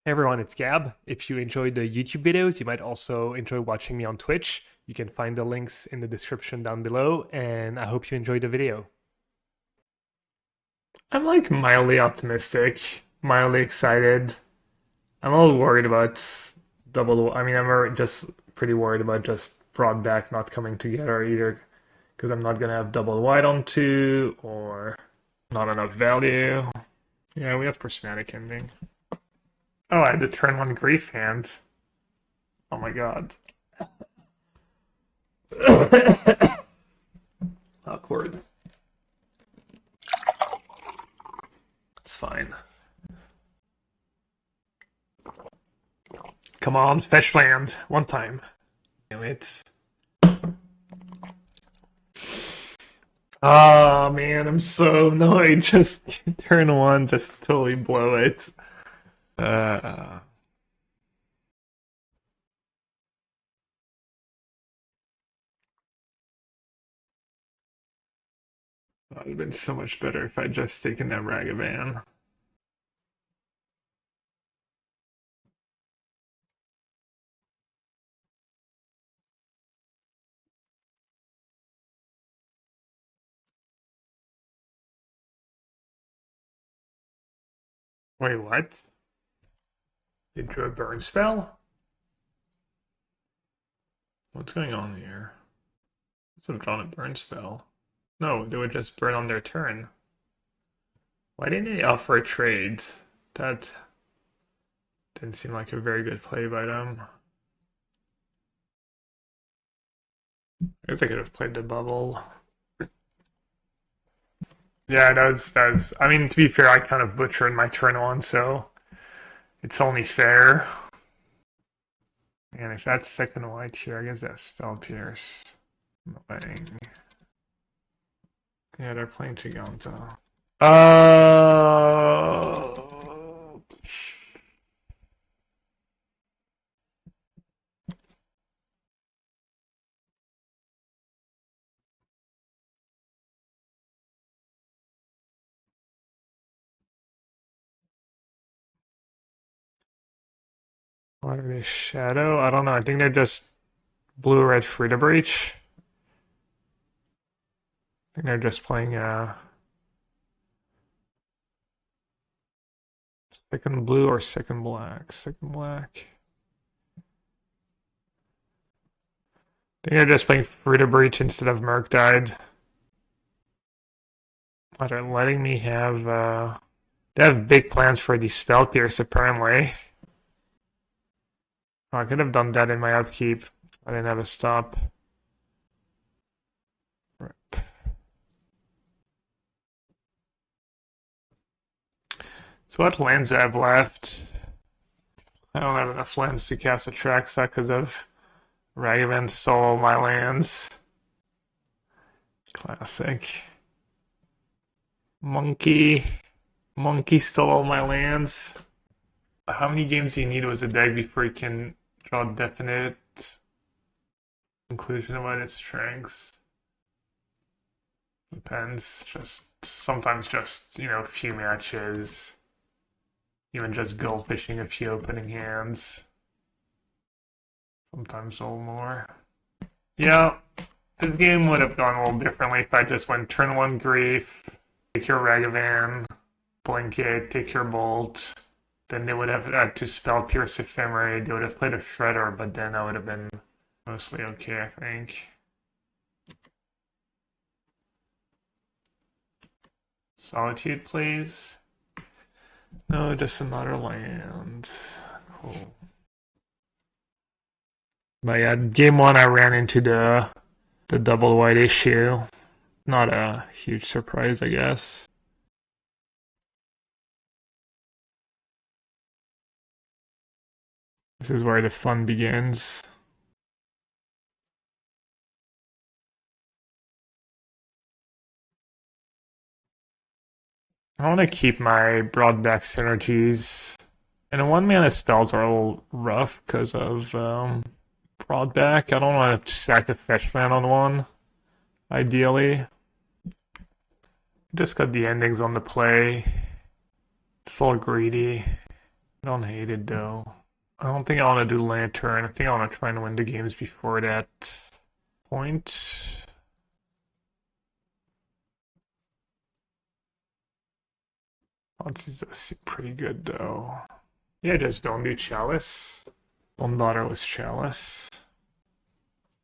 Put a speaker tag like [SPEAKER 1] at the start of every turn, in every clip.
[SPEAKER 1] Hey everyone, it's Gab. If you enjoyed the YouTube videos, you might also enjoy watching me on Twitch. You can find the links in the description down below, and I hope you enjoyed the video. I'm like mildly optimistic, mildly excited. I'm a little worried about I'm just pretty worried about just Broadback not coming together either, because I'm not gonna have double white on 2, or not enough value. Yeah, we have Prismatic Ending. Oh, I had to turn 1 Grief hand. Oh my god. Awkward. It's fine. Come on, fetch land. One time. Damn it. Oh man, I'm so annoyed. Just turn 1, just totally blow it. That would have been so much better if I'd just taken that Ragavan. Wait, what? They drew a burn spell? What's going on here? Let's have drawn a burn spell. No, they would just burn on their turn. Why didn't they offer a trade? That didn't seem like a very good play by them. I guess I could have played the bubble. Yeah, that was. I mean, to be fair, I kind of butchered my turn 1, so it's only fair. And if that's second white here, I guess that's Spell Pierce. Playing. Yeah, they're playing Giganta. Watery Shadow? I don't know. I think they're just blue-red Free to Breach. I think they're just playing second blue or second black. Second black. I think they're just playing Free to Breach instead of Murktide. But they're letting me have they have big plans for the Spell Pierce apparently. Oh, I could have done that in my upkeep. I didn't have a stop. Rip. So what lands do I have left? I don't have enough lands to cast Atraxa because of Ragavan stole my lands. Classic. Monkey stole all my lands. How many games do you need as a deck before you can draw a definite conclusion about its strengths? Depends. Just sometimes just, a few matches. Even just goldfishing a few opening hands. Sometimes a little more. Yeah, this game would have gone a little differently if I just went turn 1 Grief, take your Ragavan, blink it, take your Bolt. Then they would have had to spell Pierce Ephemerate. They would have played a Shredder, but then I would have been mostly okay, I think. Solitude, please. No, just another land. Cool. But yeah, game 1 I ran into the double white issue. Not a huge surprise, I guess. This is where the fun begins. I want to keep my Broadback synergies. And the 1-mana spells are a little rough because of Broadback. I don't want to sack a fetch land on 1, ideally. Just got the endings on the play. It's all greedy. I don't hate it though. I don't think I want to do Lantern. I think I want to try and win the games before that point. Odds is pretty good though. Yeah, just don't do Chalice. Don't bother with Chalice.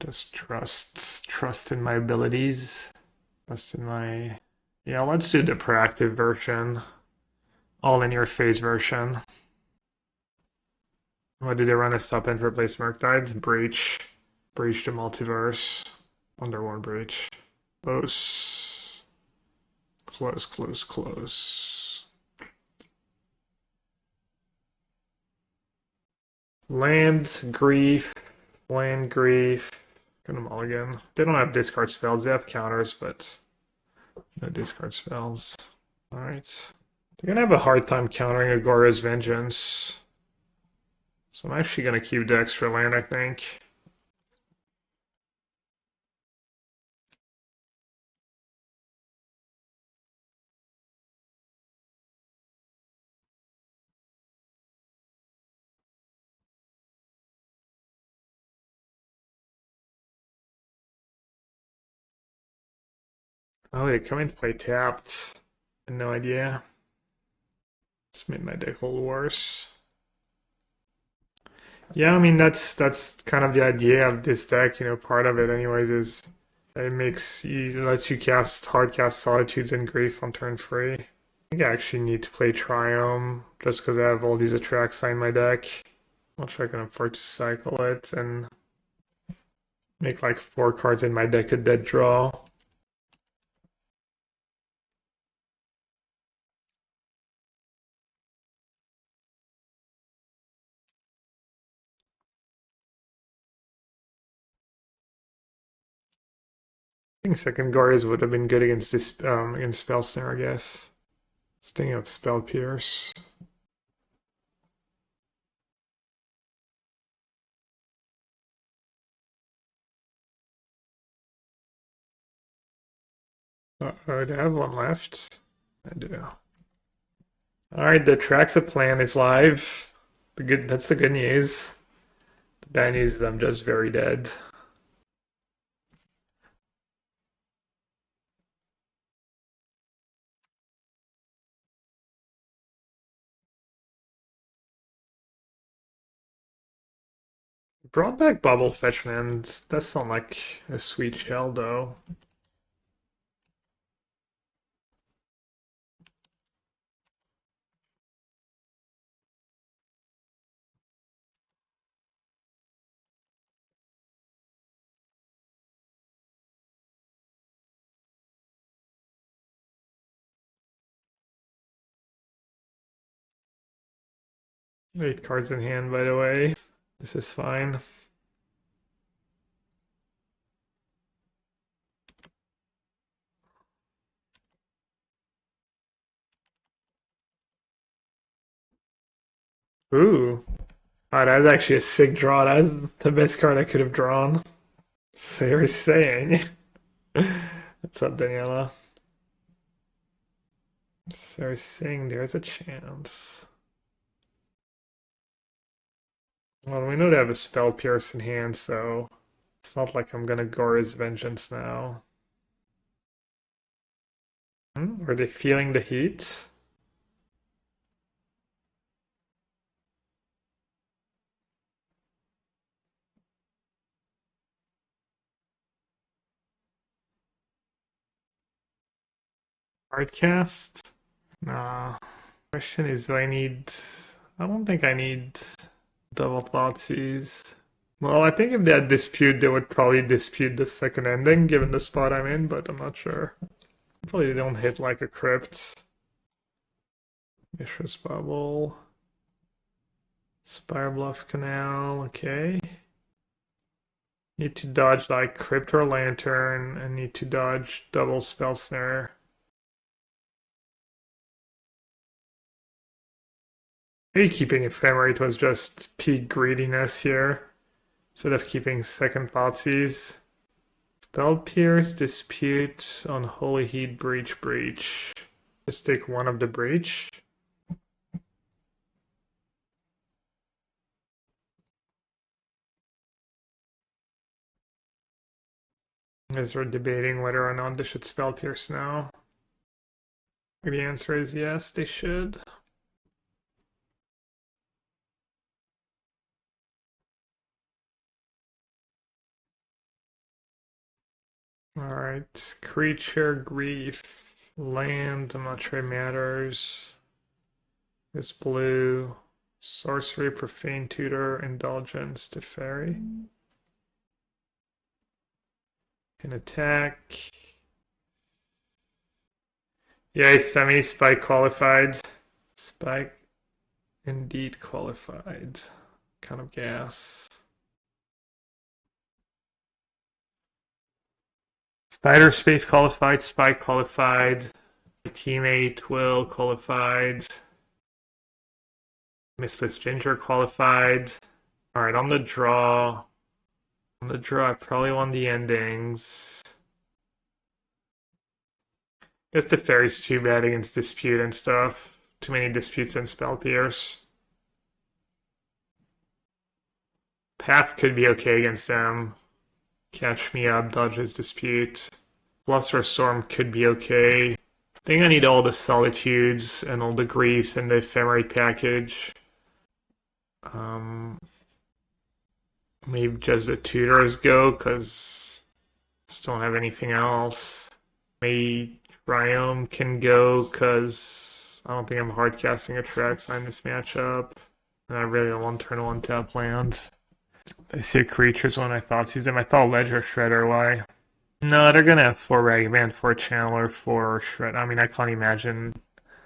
[SPEAKER 1] Just trust in my abilities. Trust in my... Yeah, let's do the proactive version. All in your face version. What did they run a stop in for replace Murktide? Breach. Breach the multiverse. Under one breach. Close. Close, close, close. Land, grief. Land, grief. Get them all again. They don't have discard spells. They have counters, but no discard spells. Alright. They're gonna have a hard time countering Agorya's Vengeance. So I'm actually gonna keep the extra land, I think. Oh, they come in to play tapped. No idea. Just made my deck a little worse. Yeah, I mean that's kind of the idea of this deck, you know, part of it anyways is it lets you cast hard cast Solitudes and Grief on turn 3. I think I actually need to play Triome just because I have all these Atraxa in my deck. Not sure I can afford to cycle it and make like 4 cards in my deck a dead draw. I think second Goryo would have been good against this against Spell Snare, I guess. Thinking of Spell Pierce. Do I have one left? I do. Alright, the Atraxa plan is live. That's the good news. The bad news is I'm just very dead. Brought back Bauble Fetchlands. That sounds like a sweet shell though. Eight cards in hand, by the way. This is fine. Ooh. Oh, that's actually a sick draw. That's the best card I could have drawn. So you're saying. What's up, Daniela? So you're saying there's a chance. Well, we know they have a Spell Pierce in hand, so it's not like I'm gonna Goryo's Vengeance now. Are they feeling the heat? Hardcast? Nah. Question is, do I need... I don't think I need double Thoughtseize. Well, I think if they had Dispute, they would probably dispute the second ending, given the spot I'm in, but I'm not sure. Probably don't hit like a Crypt. Mishra's Bauble. Spire Bluff Canal, okay. Need to dodge like Crypt or Lantern, and need to dodge double Spell Snare. Maybe keeping Ephemerate was just peak greediness here, instead of keeping second Thoughtseize. Spell Pierce, Dispute, Unholy Heat, Breach, Breach. Just take one of the Breach. As we're debating whether or not they should spell pierce now. The answer is yes, they should. Alright, creature, grief, land, I'm not sure it matters. It's blue. Sorcery, Profane Tutor, Indulgence, Teferi. Can attack. Yeah, semi Spike qualified. Spike indeed qualified. Kind of gas. Spider Space qualified, Spike qualified. Teammate Will qualified. Misfits Ginger qualified. Alright, on the draw. On the draw, I probably won the endings. Guess the Teferi's too bad against Dispute and stuff. Too many Disputes and Spell Pierce. Path could be okay against them. Catch Me Up, dodges Dispute. Flusterstorm could be okay. I think I need all the Solitudes and all the Griefs and the Ephemerate package. Maybe just the Tutors go, because I just don't have anything else. Maybe Triome can go, because I don't think I'm hard casting Atraxa in this matchup. And I really don't want turn 1 tap lands. I see a creatures when I thought sees them. I thought Ledger Shredder, why? No, they're gonna have 4 Ragman, 4 Channeler, 4 Shred. I mean, I can't imagine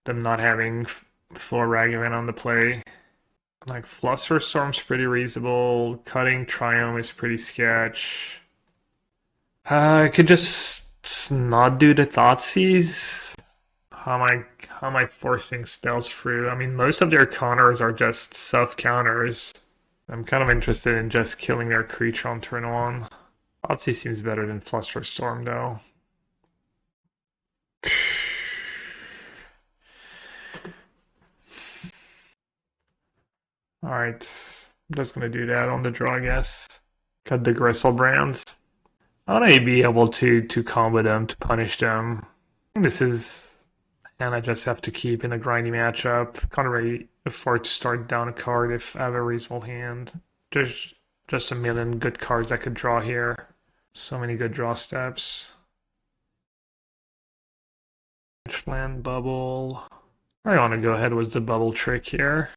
[SPEAKER 1] them not having 4 Ragavan on the play. Like, Flusterstorm's pretty reasonable. Cutting Triome is pretty sketch. I could just not do the Thoughtseize. How am I forcing spells through? I mean, most of their counters are just self-counters. I'm kind of interested in just killing their creature on turn 1. Thoughtseize seems better than Flusterstorm, though. Alright, I'm just gonna do that on the draw, I guess. Cut the Griselbrand. I want to be able to combo them, to punish them. This is... and I just have to keep in a grindy matchup. Can't really afford to start down a card if I have a reasonable hand. There's just a million good cards I could draw here. So many good draw steps. Land, Bauble. I want to go ahead with the Bauble trick here.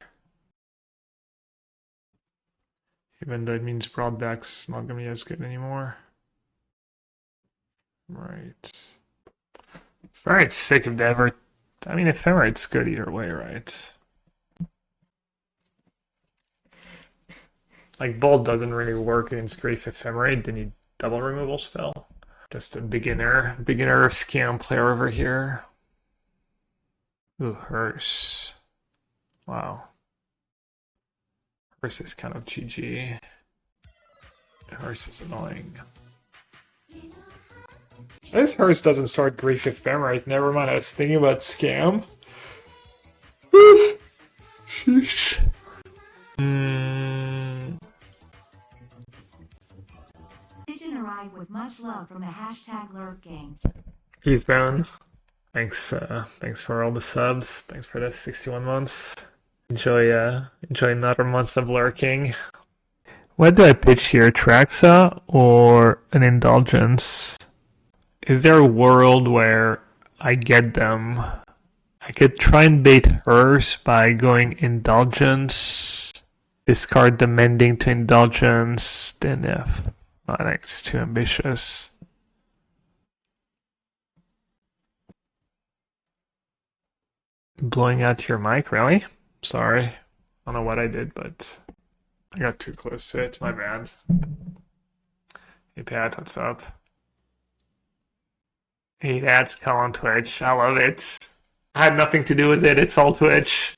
[SPEAKER 1] Even though it means Broadback's not going to be as good anymore. Right. Ephemerate sick of ever. I mean, Ephemerate's good either way, right? Like, Bolt doesn't really work against Grief Ephemerate. They need double removal spell. Just a beginner scam player over here. Ooh, Hearse. Wow. Hearse is kind of GG. Hearse is annoying. This Hearse doesn't start Grief Ephemerate. Never mind, I was thinking about scam. Sheesh.
[SPEAKER 2] Pigeon arrived with much love from the hashtag Lurk Gang.
[SPEAKER 1] He's bound. Thanks for all the subs. Thanks for the 61 months. Enjoy another month of lurking. What do I pitch here, Atraxa or an Indulgence? Is there a world where I get them? I could try and bait hers by going Indulgence, discard the Mending to Indulgence, then if... I think it's too ambitious. Blowing out your mic, really? Sorry. I don't know what I did, but I got too close to it. My bad. Hey Pat, what's up? Hey, that's come on Twitch. I love it. I had nothing to do with it. It's all Twitch.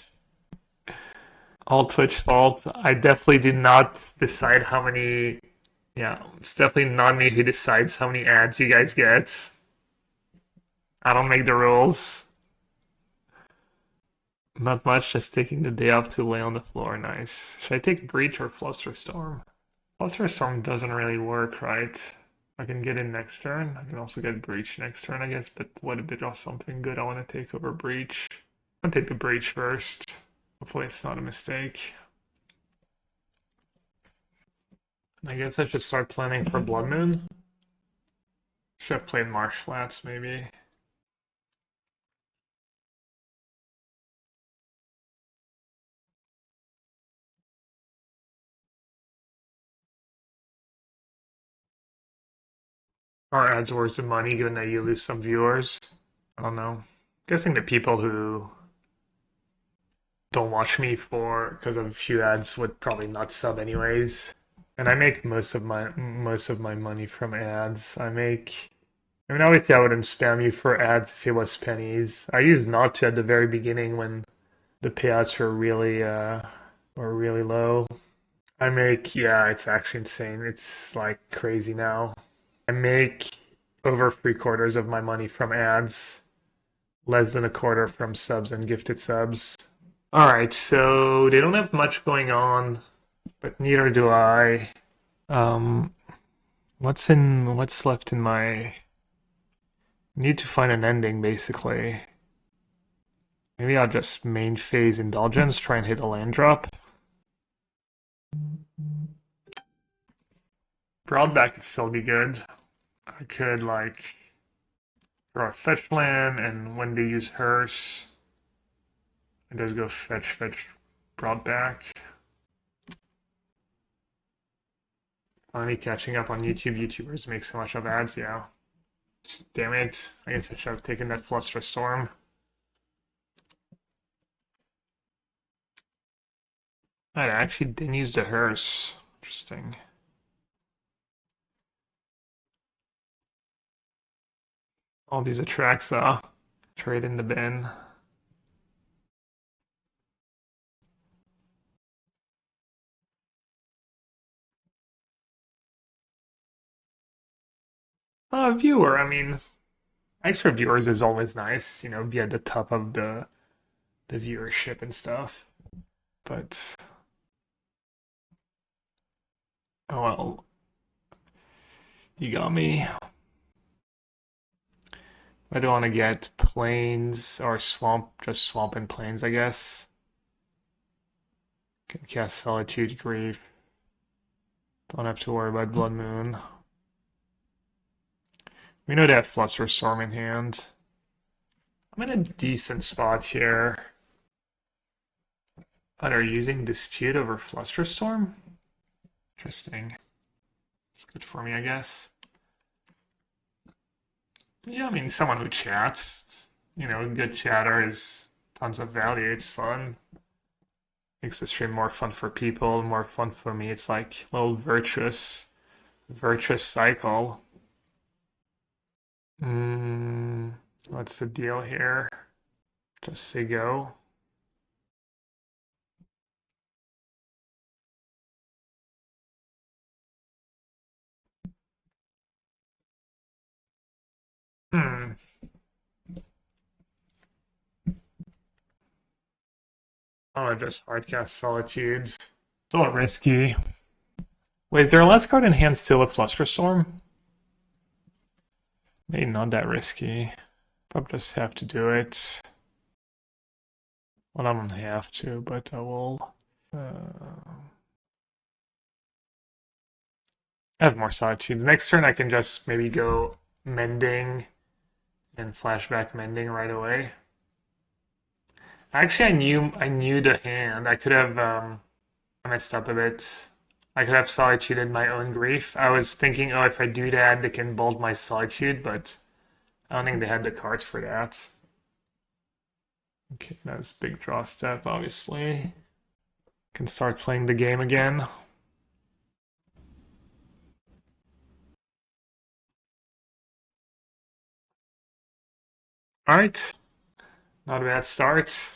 [SPEAKER 1] All Twitch fault. I definitely did not decide how many... Yeah, it's definitely not me who decides how many ads you guys get. I don't make the rules. Not much, just taking the day off to lay on the floor. Nice. Should I take Breach or Flusterstorm? Flusterstorm doesn't really work, right? I can get in next turn. I can also get Breach next turn, I guess, but what if there's something good I want to take over Breach? I'll take the Breach first. Hopefully it's not a mistake. I guess I should start planning for Blood Moon. Should have played Marsh Flats, maybe. Are ads worth the money given that you lose some viewers? I don't know. I'm guessing the people who don't watch me for because of a few ads would probably not sub anyways. And I make most of my money from ads. I mean obviously I wouldn't spam you for ads if it was pennies. I used not to at the very beginning when the payouts were really low. I make yeah, it's actually insane. It's like crazy now. I make over 3/4 of my money from ads, less than a quarter from subs and gifted subs. Alright, so they don't have much going on, but neither do I. Um, what's left in my... Need to find an ending, basically. Maybe I'll just main phase Indulgence, try and hit a land drop. Broadback could still be good. I could, like, draw a fetch land, and when they use Hearse, I just go fetch, Broadback. Finally catching up on YouTube. YouTubers make so much of ads, yeah. Damn it. I guess I should have taken that Flusterstorm. I actually didn't use the Hearse. Interesting. All these Atraxa. Trade in the bin. Viewer, I mean, extra viewers is always nice, you know, be at the top of the viewership and stuff. But oh well. You got me. I don't want to get plains or swamp, just swamp and plains, I guess. Can cast Solitude, Grief. Don't have to worry about Blood Moon. We know they have Flusterstorm in hand. I'm in a decent spot here. Oh, they're using Dispute over Flusterstorm? Interesting. It's good for me, I guess. Yeah, I mean, someone who chats, you know, good chatter is tons of value. It's fun. Makes the stream more fun for people, more fun for me. It's like a little virtuous cycle. What's the deal here? Just say go. Hmm. Oh, just hardcast Solitudes. It's a little risky. Wait, is there a last card in hand still with Flusterstorm? Maybe not that risky. Probably just have to do it. Well, I don't have to, but I will. I have more Solitude. Next turn I can just maybe go Mending and flashback Mending right away. Actually, I knew the hand. I could have I messed up a bit. I could have Solitude my own grief. I was thinking, oh, if I do that, they can bolt my Solitude, but I don't think they had the cards for that. Okay, that's big draw step, obviously. Can start playing the game again. Alright. Not a bad start.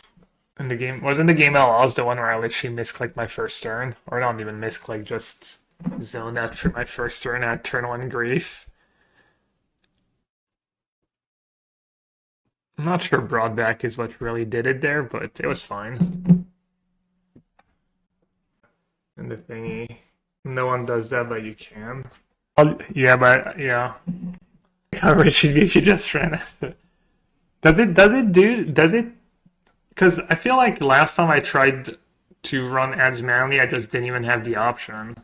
[SPEAKER 1] In the game, wasn't the game LLs the one where I literally misclicked my first turn? Or not even misclick, just zoned out for my first turn at turn 1 grief. I'm not sure Broadback is what really did it there, but it was fine. And the thingy, no one does that, but you can. Yeah, but yeah. Coverage should be if you just ran it. Does it because I feel like last time I tried to run ads manually, I just didn't even have the option.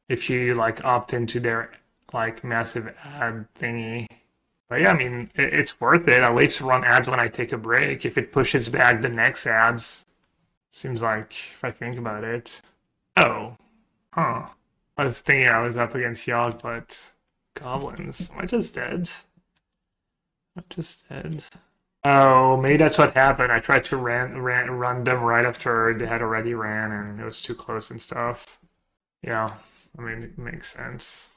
[SPEAKER 1] If you like opt into their like massive ad thingy. But yeah, I mean it's worth it. At least run ads when I take a break. If it pushes back the next ads, seems like if I think about it. Oh, huh. I was thinking I was up against Yogg, but goblins. Am I just dead? I'm just dead. Oh, maybe that's what happened. I tried to run them right after they had already ran, and it was too close and stuff. Yeah, I mean it makes sense.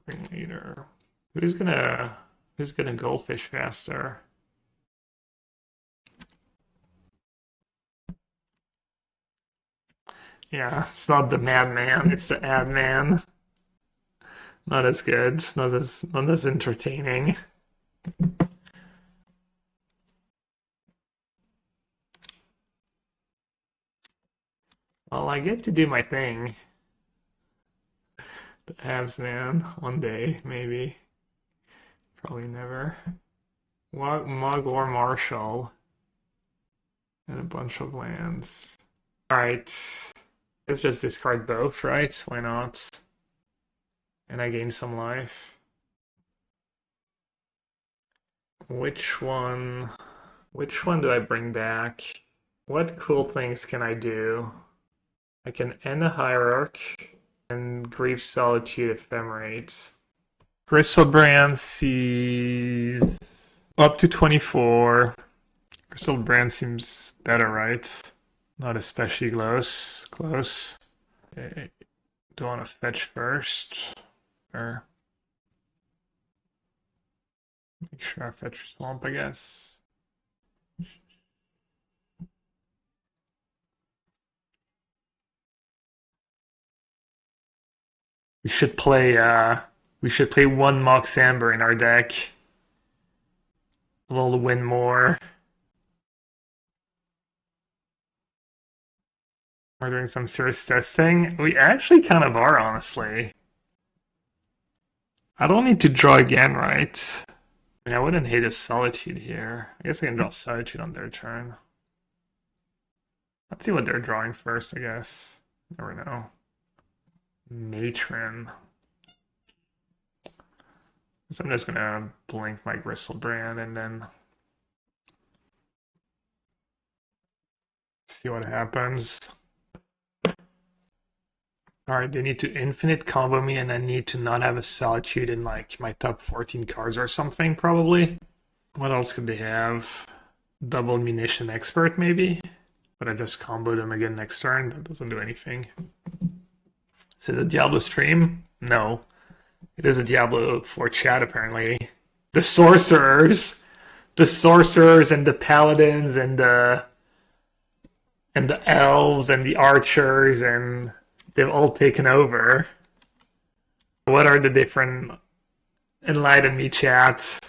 [SPEAKER 1] Ringleader. Who's gonna goldfish faster? Yeah, it's not the madman, it's the ad man. Not as good, not as entertaining. Well, I get to do my thing. The abs man, one day, maybe. Probably never. Mug or Marshall. And a bunch of lands. Alright. Let's just discard both, right? Why not? And I gain some life. Which one do I bring back? What cool things can I do? I can end a hierarch and grief solitude ephemerate. Griselbrand sees up to 24. Griselbrand seems better, right? Not especially close. Okay. Do I want to fetch first? Or make sure I fetch swamp, I guess. We should play one Mox Amber in our deck. We'll win more. We're doing some serious testing. We actually kind of are, honestly. I don't need to draw again, right? I mean, I wouldn't hate a Solitude here. I guess I can draw Solitude on their turn. Let's see what they're drawing first, I guess. Never know. Matron. So I'm just gonna blink my Griselbrand and then see what happens. Alright, they need to infinite combo me and I need to not have a Solitude in like my top 14 cards or something, probably. What else could they have? Double Munition Expert, maybe? But I just combo them again next turn. That doesn't do anything. Is it a Diablo stream? No. It is a Diablo 4 chat, apparently. The sorcerers! The sorcerers and the paladins and the elves and the archers, and they've all taken over. What are the different... Enlighten me, chat.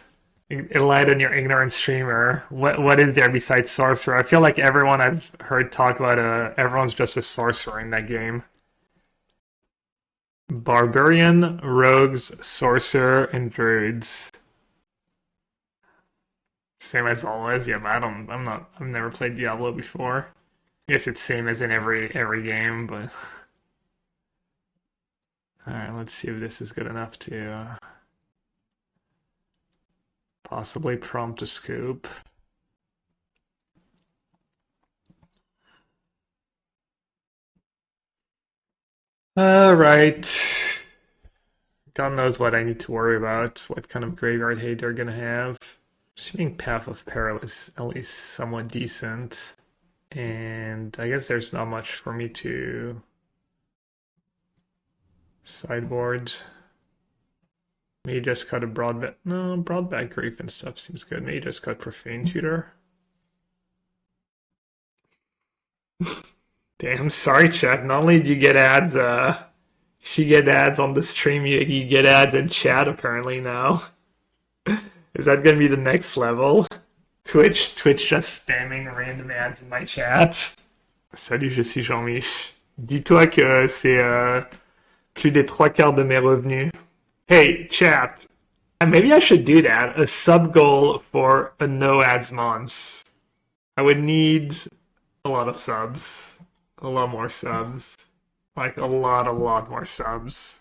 [SPEAKER 1] Enlighten your ignorant streamer. What is there besides sorcerer? I feel like everyone I've heard talk about everyone's just a sorcerer in that game. Barbarian, rogues, sorcerer, and druids. Same as always. Yeah, but I've never played Diablo before. I guess it's same as in every game, but alright, let's see if this is good enough to possibly prompt a scoop. Alright. God knows what I need to worry about, what kind of graveyard hate they're gonna have. Assuming Path of Peril is at least somewhat decent. And I guess there's not much for me to sideboard. Maybe just cut a broadback. No, broadback grief and stuff seems good. Maybe just cut Profane Tutor. Damn, sorry, chat. Not only do you get ads, you get ads on the stream, you get ads in chat apparently now. Is that gonna be the next level? Twitch just spamming random ads in my chat. Salut, je suis Jean-Mich. Dis-toi que c'est plus des 3/4 de mes revenus. Hey, chat. Maybe I should do that. A sub goal for a no ads mons. I would need a lot of subs. A lot more subs. Like a lot more subs.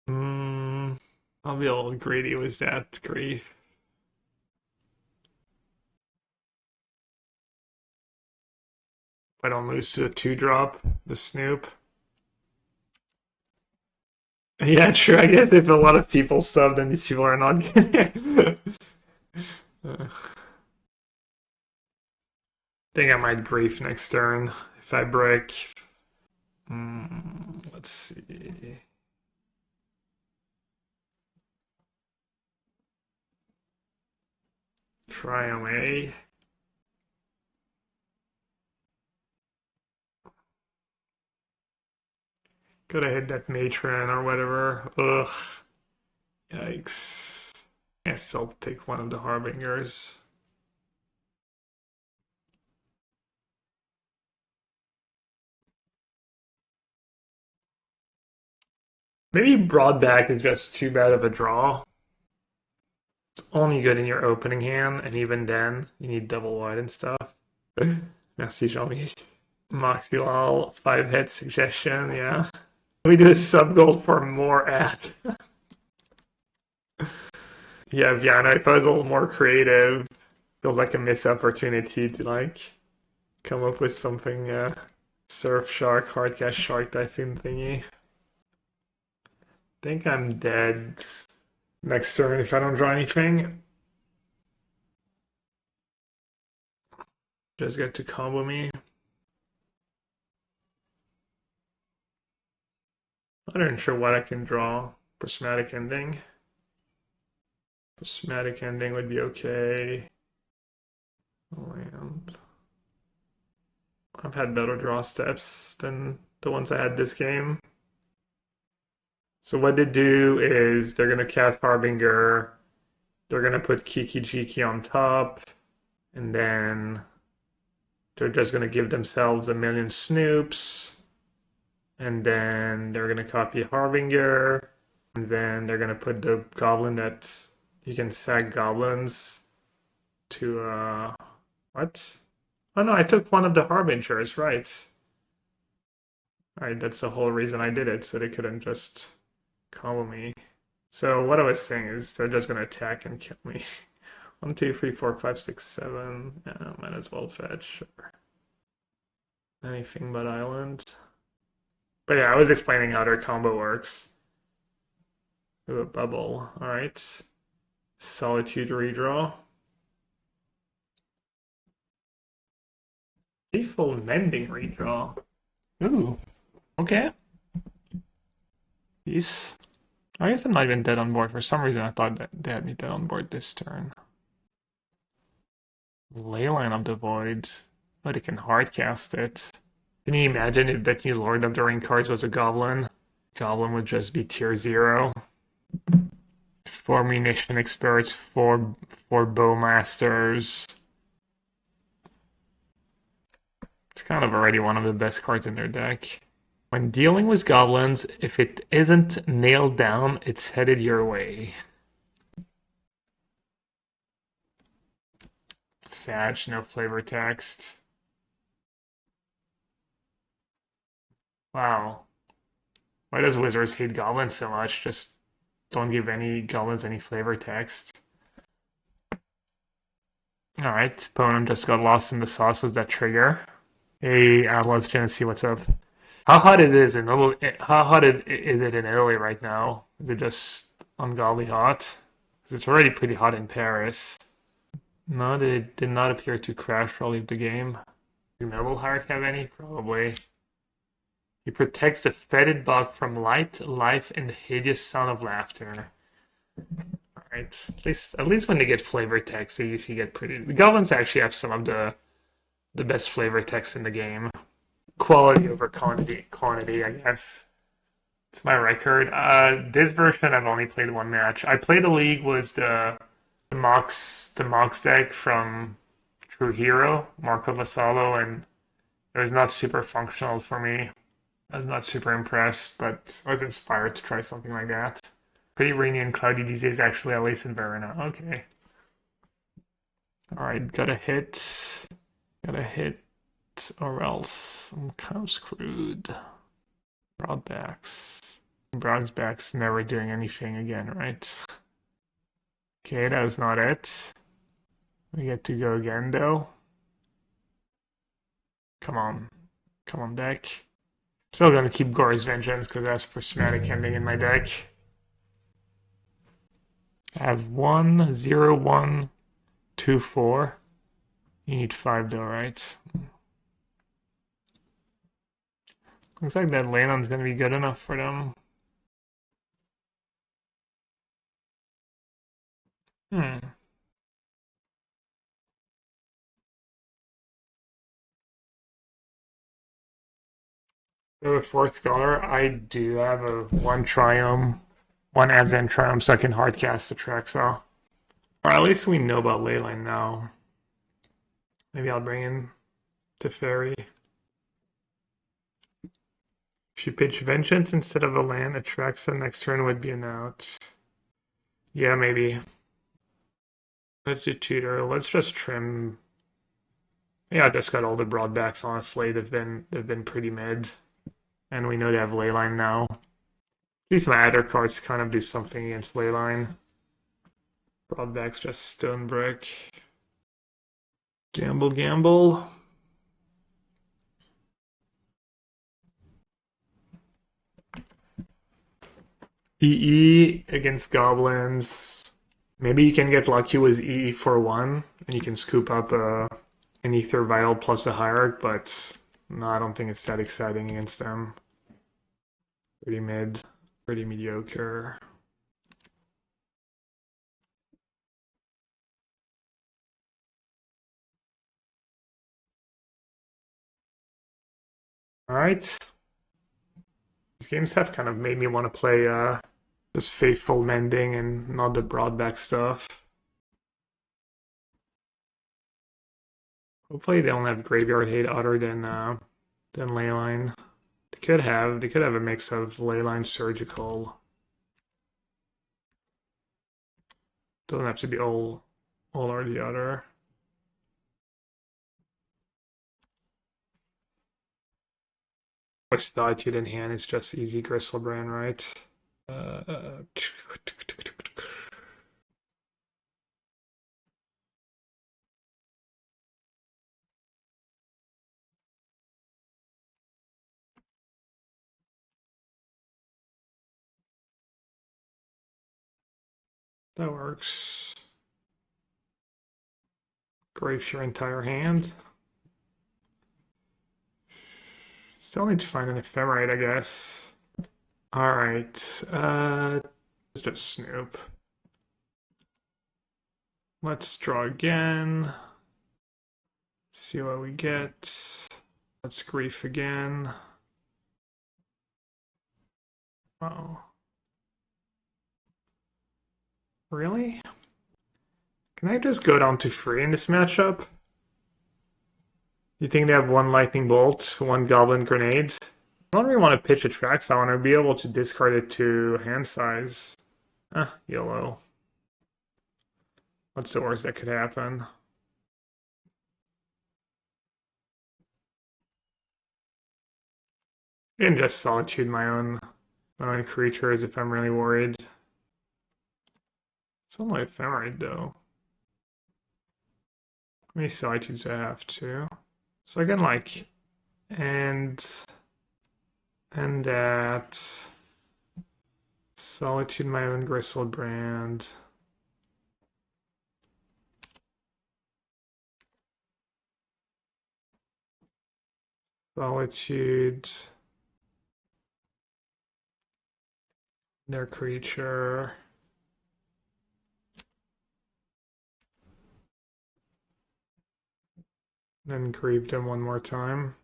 [SPEAKER 1] Hmm. I'll be a little greedy with that grief. If I don't lose to the 2-drop, the Snoop. Yeah, true. I guess if a lot of people sub, then these people are not getting. I think I might grief next turn if I break. Let's see. Triome. Could have hit that matron or whatever. Ugh. Yikes. Guess I'll take one of the harbingers. Maybe Broadback is just too bad of a draw. It's only good in your opening hand, and even then, you need double wide and stuff. Merci, Jean-Mi. Moxie Lol, 5-hit suggestion, yeah. We do a sub gold for more ad. Yeah, Viano, if I was a little more creative, feels like a missed opportunity to like come up with something surf shark, hardcast shark typing thingy. Think I'm dead next turn if I don't draw anything. Just get to combo me. I'm not even sure what I can draw. Prismatic Ending. Prismatic Ending would be okay. Land. I've had better draw steps than the ones I had this game. So what they do is they're gonna cast Harbinger. They're gonna put Kiki Jiki on top, and then they're just gonna give themselves a million Snoops, and then they're gonna copy Harbinger, and then they're gonna put the goblin that you can sack goblins to what? Oh no, I took one of the Harbingers, right. Alright, that's the whole reason I did it, so they couldn't just combo me. So what I was saying is they're just gonna attack and kill me. 1, 2, 3, 4, 5, 6, 7. Yeah, might as well fetch. Sure. Anything but island. But yeah, I was explaining how their combo works. Ooh, a bubble. Alright. Solitude redraw. Faithful Mending redraw. Ooh. Okay. Peace. I guess I'm not even dead on board. For some reason I thought that they had me dead on board this turn. Leyline of the Void. But it can hardcast it. Can you imagine if that new Lord of the Ring cards was a Goblin? Goblin would just be tier 0. 4 munition experts, 4 bowmasters. It's kind of already one of the best cards in their deck. When dealing with goblins, if it isn't nailed down, it's headed your way. Sag, no flavor text. Wow. Why does Wizards hate goblins so much? Just don't give any goblins any flavor text. Alright, opponent just got lost in the sauce. Was that trigger? Hey, Atlas, trying to see what's up. How hot it is in Italy? How hot is it in Italy right now? Is it just ungodly hot? Because it's already pretty hot in Paris. No, they did not appear to crash or leave the game. Do Noble Heart have any? Probably. He protects the fetid bug from light, life, and the hideous sound of laughter. Alright. At least when they get flavor text, they usually get pretty. The goblins actually have some of the best flavor text in the game. Quality over quantity, I guess. It's my record. This version I've only played one match. I played a league was the Mox deck from True Hero, Marco Vasallo, and it was not super functional for me. I was not super impressed, but I was inspired to try something like that. Pretty rainy and cloudy these days, actually, at least in Verona. Okay. Alright, gotta hit. Gotta hit, or else I'm kind of screwed. Broadbacks. Broadbacks never doing anything again, right? Okay, that was not it. We get to go again, though. Come on. Come on, deck. Still gonna keep Gore's Vengeance, because that's Prismatic Ending in my deck. I have 1, 0, 1, 2, 4. You need 5 though, right? Looks like that Leyland's gonna be good enough for them. Hmm. So a fourth scholar, I do have a 1 Triome, 1 Advent Triumph, so I can hardcast Atraxa. Or at least we know about Leyland now. Maybe I'll bring in Teferi. If you pitch Vengeance instead of a land, Atraxa next turn would be an out. Yeah, maybe. Let's do Tutor. Let's just trim. Yeah, I just got all the broadbacks, honestly. They've been pretty mid. And we know they have Leyline now. At least my other cards kind of do something against Leyline. Broadback's just Stone Brick. Gamble, gamble. EE against goblins. Maybe you can get lucky with EE for 1, and you can scoop up an Ether Vial plus a Hierarch, but no, I don't think it's that exciting against them. Pretty mid, pretty mediocre. Alright. These games have kind of made me want to play just Faithful Mending and not the broadback stuff. Hopefully they don't have graveyard hate other than Leyline. They could have a mix of Leyline Surgical. Doesn't have to be all or the other. With Solitude in hand, it's just easy Griselbrand, right? That works. Grave your entire hand. Still need to find an Ephemerate, I guess. Alright, let's just snoop. Let's draw again. See what we get. Let's grief again. Oh. Really? Can I just go down to 3 in this matchup? You think they have 1 Lightning Bolt, 1 Goblin Grenade? I don't really want to pitch Atraxa. I want to be able to discard it to hand size. YOLO. What's the worst that could happen? And just Solitude my own creatures if I'm really worried. It's only Ephemerate though. How many Solitudes I have too? So I can like and that Solitude my own Griselbrand. Solitude their creature. Then grieve them one more time.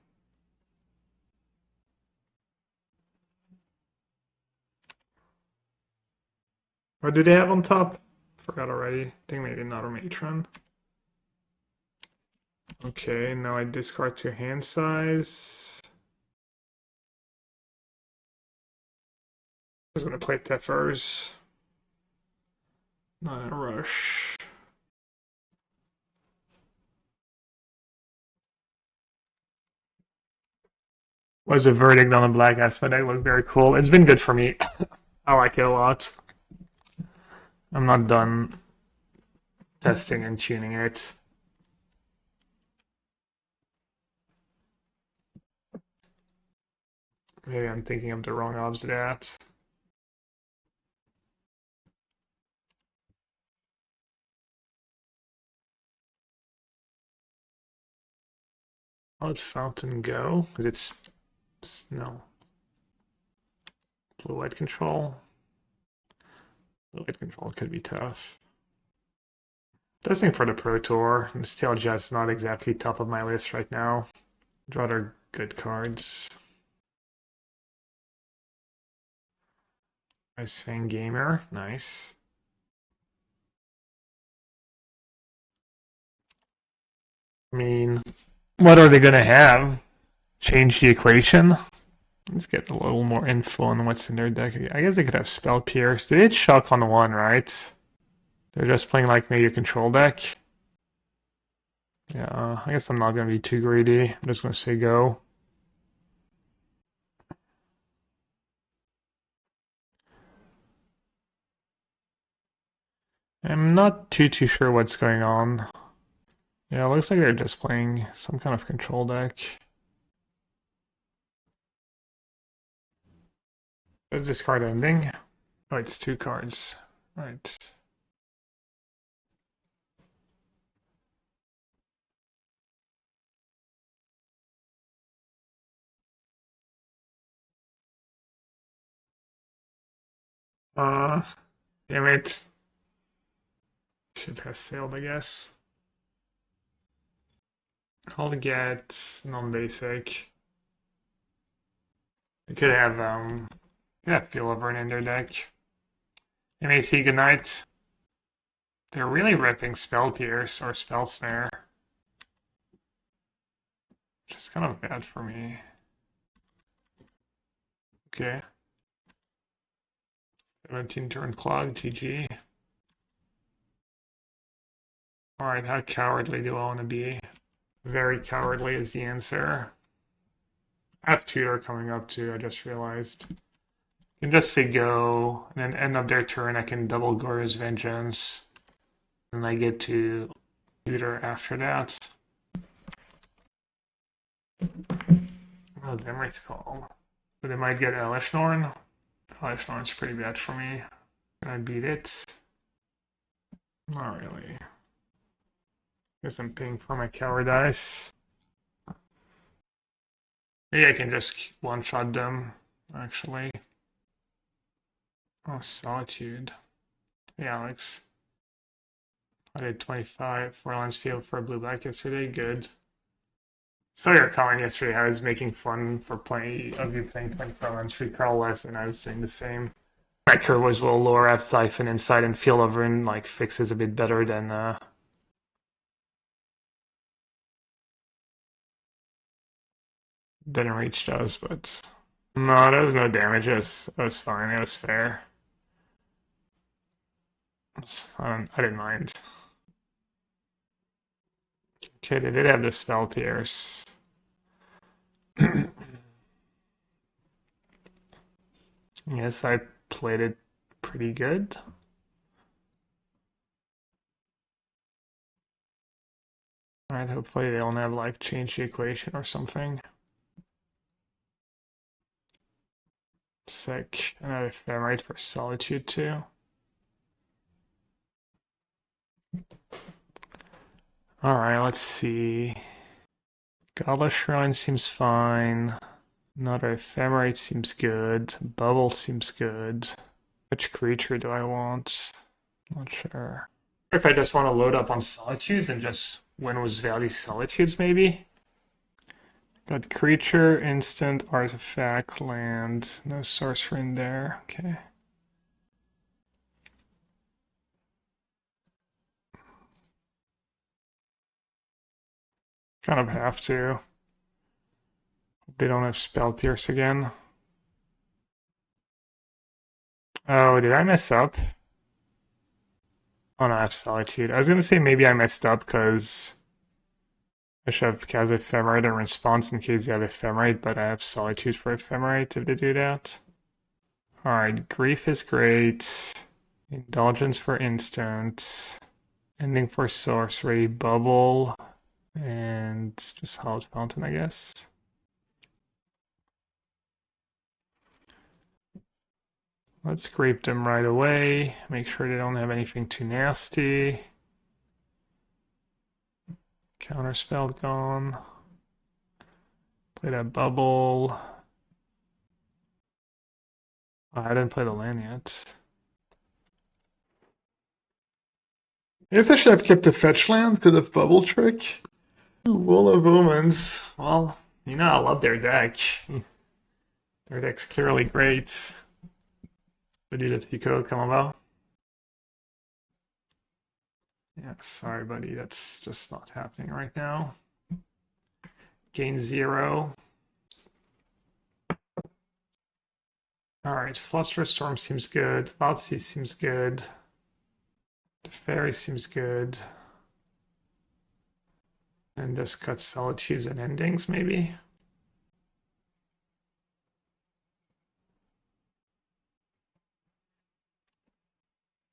[SPEAKER 1] What do they have on top? Forgot already. I think maybe another matron. Okay, now I discard to hand size. I was gonna play Tefers. Not in a rush. Was a verdict on the Black Esper deck looked very cool. It's been good for me. I like it a lot. I'm not done testing and tuning it. Maybe I'm thinking of the wrong odds of that. Hallowed Fountain go? Because it's no blue-white control. Blue-white control could be tough. Testing for the Pro Tour. Still just not exactly top of my list right now. I'd rather good cards. Ice Fang Gamer, nice. I mean, what are they gonna have? Change the equation? Let's get a little more info on what's in their deck. I guess they could have Spell Pierce. They did Shock on one, right? They're just playing like maybe a control deck. Yeah, I guess I'm not gonna be too greedy. I'm just gonna say go. I'm not too sure what's going on. Yeah, it looks like they're just playing some kind of control deck. Is this card ending? Oh, it's two cards. Right. Uh, damn it. Ship has sailed, I guess. I'll get non-basic. They could have, yeah, Feel of Burn in their deck. MAC, good night. They're really ripping Spell Pierce or Spell Snare. Which is kind of bad for me. Okay. 17 turn clog, GG. Alright, how cowardly do I want to be? Very cowardly is the answer. I have Tutor coming up too, I just realized. I can just say go, and then end of their turn I can double Goryo's Vengeance. And I get to Tutor after that. Oh, Ephemerate call. But they might get Elishnorn. Elishnorn's pretty bad for me. Can I beat it? Not really. Guess I'm paying for my cowardice. Maybe I can just one-shot them, actually. Oh, Solitude. Hey, Alex. I did 25 for Lensfield for blue-black yesterday. Good. Saw your comment yesterday. I was making fun for playing of you playing 24 lens free Carl less, and I was doing the same. My curve was a little lower. I have Siphon inside and Feel Over and like fixes a bit better than Reach does, but no, there was no damage. It was fine. It was fair. I didn't mind. Okay, they did have the Spell Pierce. Yes, I played it pretty good. Alright, hopefully they don't have like change the equation or something. Sick. And I have Ephemerate for Solitude too. Alright, let's see. Godless Shrine seems fine. Another Ephemerate seems good. Bauble seems good. Which creature do I want? Not sure. If I just want to load up on Solitudes and just win with value Solitudes, maybe? Got creature, instant, artifact, land. No sorcerer in there. Okay. Kind of have to. They don't have Spell Pierce again. Oh, did I mess up? Oh no, I have Solitude. I was gonna say maybe I messed up because I should have cast Ephemerate in response in case they have Ephemerate, but I have Solitude for Ephemerate if they do that. Alright, Grief is great. Indulgence for instant. Ending for sorcery. Bauble. And just Hallowed Fountain, I guess. Let's scrape them right away. Make sure they don't have anything too nasty. Counterspell gone. Play that bubble. Oh, I didn't play the land yet. I guess I should have kept a fetch land because of bubble trick. Ooh, Wool of Omens. Well, you know I love their deck. Their deck's clearly great. Petit le petit comment va? Yeah, sorry, buddy. That's just not happening right now. Gain 0. Alright, Flusterstorm seems good. Thoughtseize seems good. Teferi seems good. And just cut Solitudes and Endings, maybe?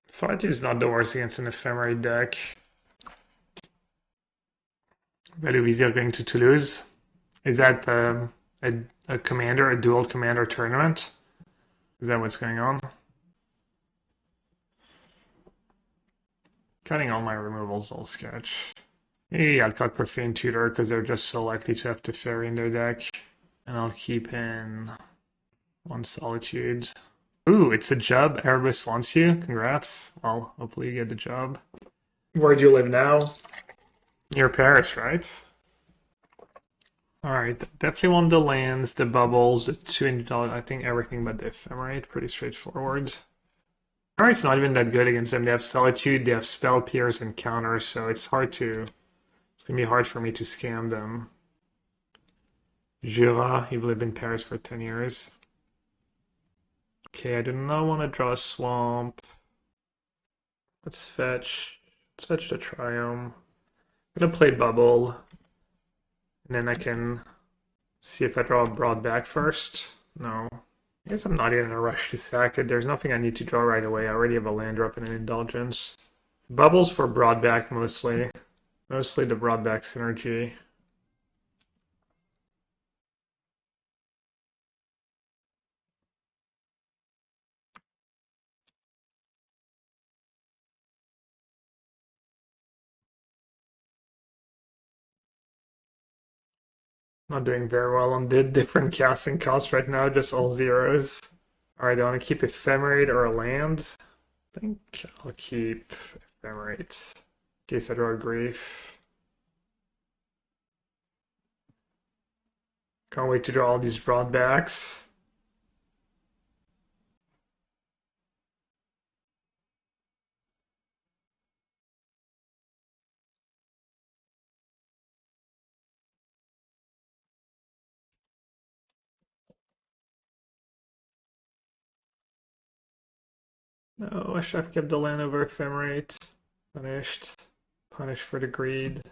[SPEAKER 1] Solitude's not the worst against an Ephemerate deck. Veluvizi going to Toulouse. Is that a commander, a dual commander tournament? Is that what's going on? Cutting all my removals will sketch. Maybe I'll cut Profane Tutor because they're just so likely to have Teferi in their deck. And I'll keep in one Solitude. Ooh, it's a job. Erebus wants you. Congrats. Well, hopefully you get the job. Where do you live now? Near Paris, right? Alright, definitely want the lands, the bubbles, the $200. I think everything but the Ephemerate. Pretty straightforward. Alright's not even that good against them. They have Solitude, they have Spell Pierce and counters, so it's hard to. It's gonna be hard for me to scam them. Jura, you've lived in Paris for 10 years. Okay, I do not want to draw a swamp. Let's fetch. Let's fetch the Triome. I'm gonna play Bubble. And then I can see if I draw a broad back first. No. I guess I'm not even in a rush to sack it. There's nothing I need to draw right away. I already have a land drop and an Indulgence. Bubbles for broad back mostly. Mostly the broad back synergy. Not doing very well on the different casting costs right now, just all zeros. Alright, do I want to keep Ephemerate or a land? I think I'll keep Ephemerate. In case I draw a Grief. Can't wait to draw all these broadbacks. No, I should have kept the land over Ephemerate. Punished. Punished for the greed.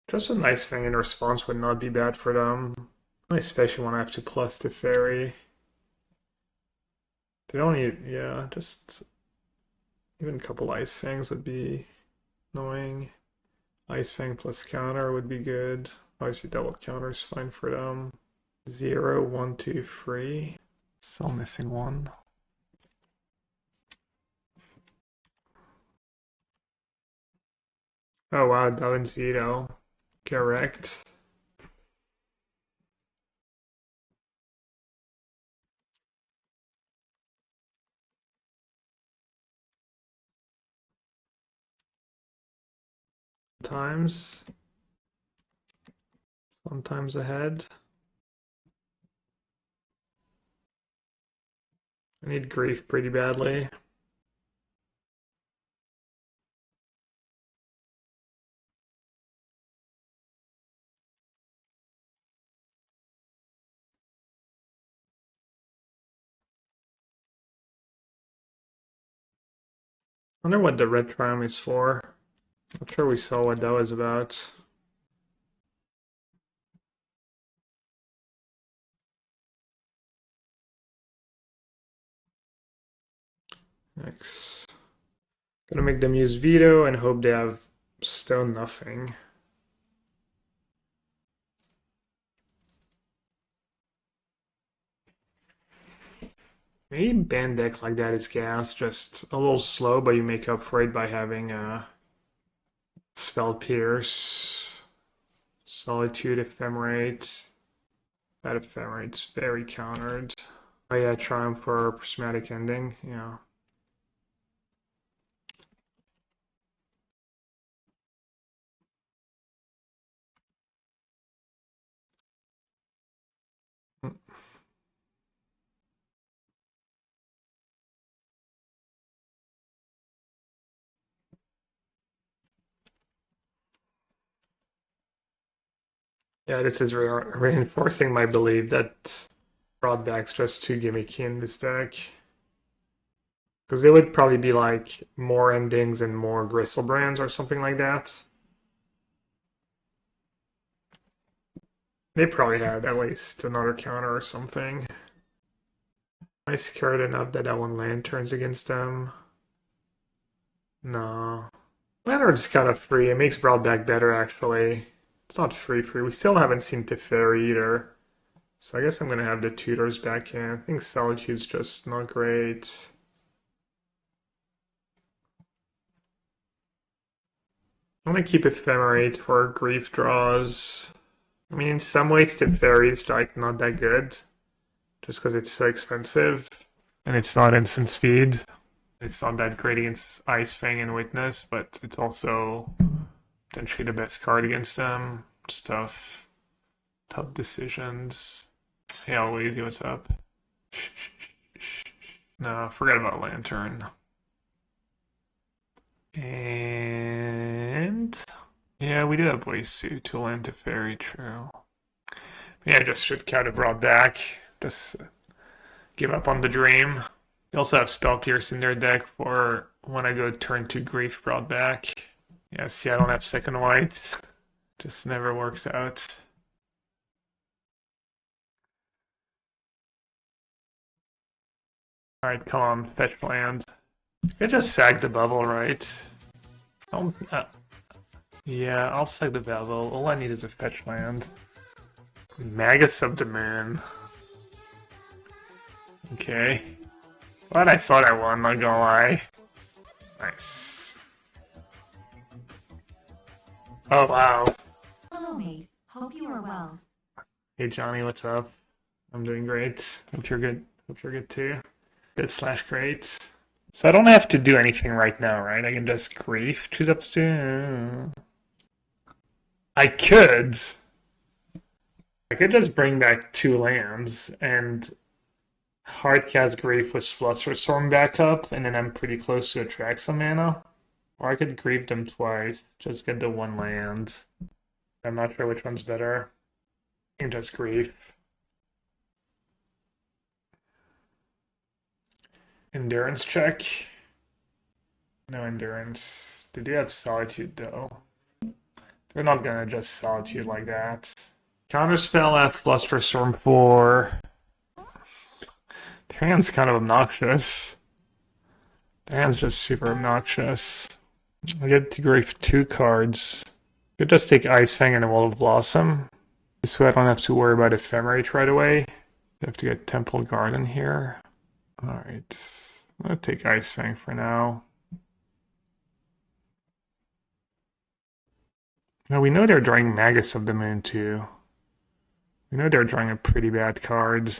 [SPEAKER 1] Just a nice thing in response would not be bad for them. I especially when I have to plus the fairy. They don't need, yeah, just even a couple Ice Fangs would be annoying. Ice Fang plus counter would be good. Obviously double counter is fine for them. 0, 1, 2, 3. Still missing one. Oh wow, Davin's Veto. Correct. Times. Sometimes ahead. I need grief pretty badly. Wonder what the red triome is for. Not sure we saw what that was about. Next. Gonna make them use veto and hope they have stone nothing. Maybe ban deck like that is gas, just a little slow, but you make up for it by having Spell Pierce, Solitude, Ephemerate. That Ephemerate's very countered. Oh yeah, Triumph for Prismatic Ending, yeah. Yeah, this is reinforcing my belief that Broadback's just too gimmicky in this deck. Because they would probably be like more endings and more Griselbrands or something like that. They probably had at least another counter or something. I secured enough that that one land turns against them. No. Landlord's kind of free. It makes Broadback better, actually. It's not free. We still haven't seen Teferi either. So I guess I'm going to have the tutors back in. I think Solitude's just not great. I'm going to keep Ephemerate for grief draws. I mean, in some ways, Teferi's like not that good. Just because it's so expensive. And it's not instant speed. It's not that great against Ice Fang and Witness, but it's also potentially the best card against them. Tough decisions. Hey, Lazy, what's up? No, forget about Lantern. And yeah, we do have ways to land Teferi, true. Yeah, I just should count it brought back. Just give up on the dream. They also have Spell Pierce in their deck for when I go turn 2 Grief brought back. Yeah, see, I don't have second white. Just never works out. Alright, come on, fetch land. I just sag the bubble, right? Yeah, I'll sag the bubble. All I need is a fetch land. Magus of the Moon. Okay. Glad I saw that one, not gonna lie. Nice. Oh, wow.
[SPEAKER 2] Hello, mate. Hope you are well.
[SPEAKER 1] Hey, Johnny, what's up? I'm doing great. Hope you're good. Hope you're good too. Good slash great. So I don't have to do anything right now, right? I can just grief, choose up to. I could. I could just bring back 2 lands and hardcast grief with Flusterstorm back up, and then I'm pretty close to Atraxa mana. Or I could grief them twice, just get the 1 land. I'm not sure which one's better. I can just grief. Endurance check. No endurance. They do have Solitude though. They're not gonna just Solitude like that. Counterspell at Flusterstorm 4. Their hand's kind of obnoxious. Their hand's just super obnoxious. I get to grief 2 cards. Could just take Ice Fang and a Wall of Blossom. This way I don't have to worry about Ephemerate right away. I have to get Temple Garden here. Alright. I'm gonna take Ice Fang for now. Now we know they're drawing Magus of the Moon too. We know they're drawing a pretty bad card.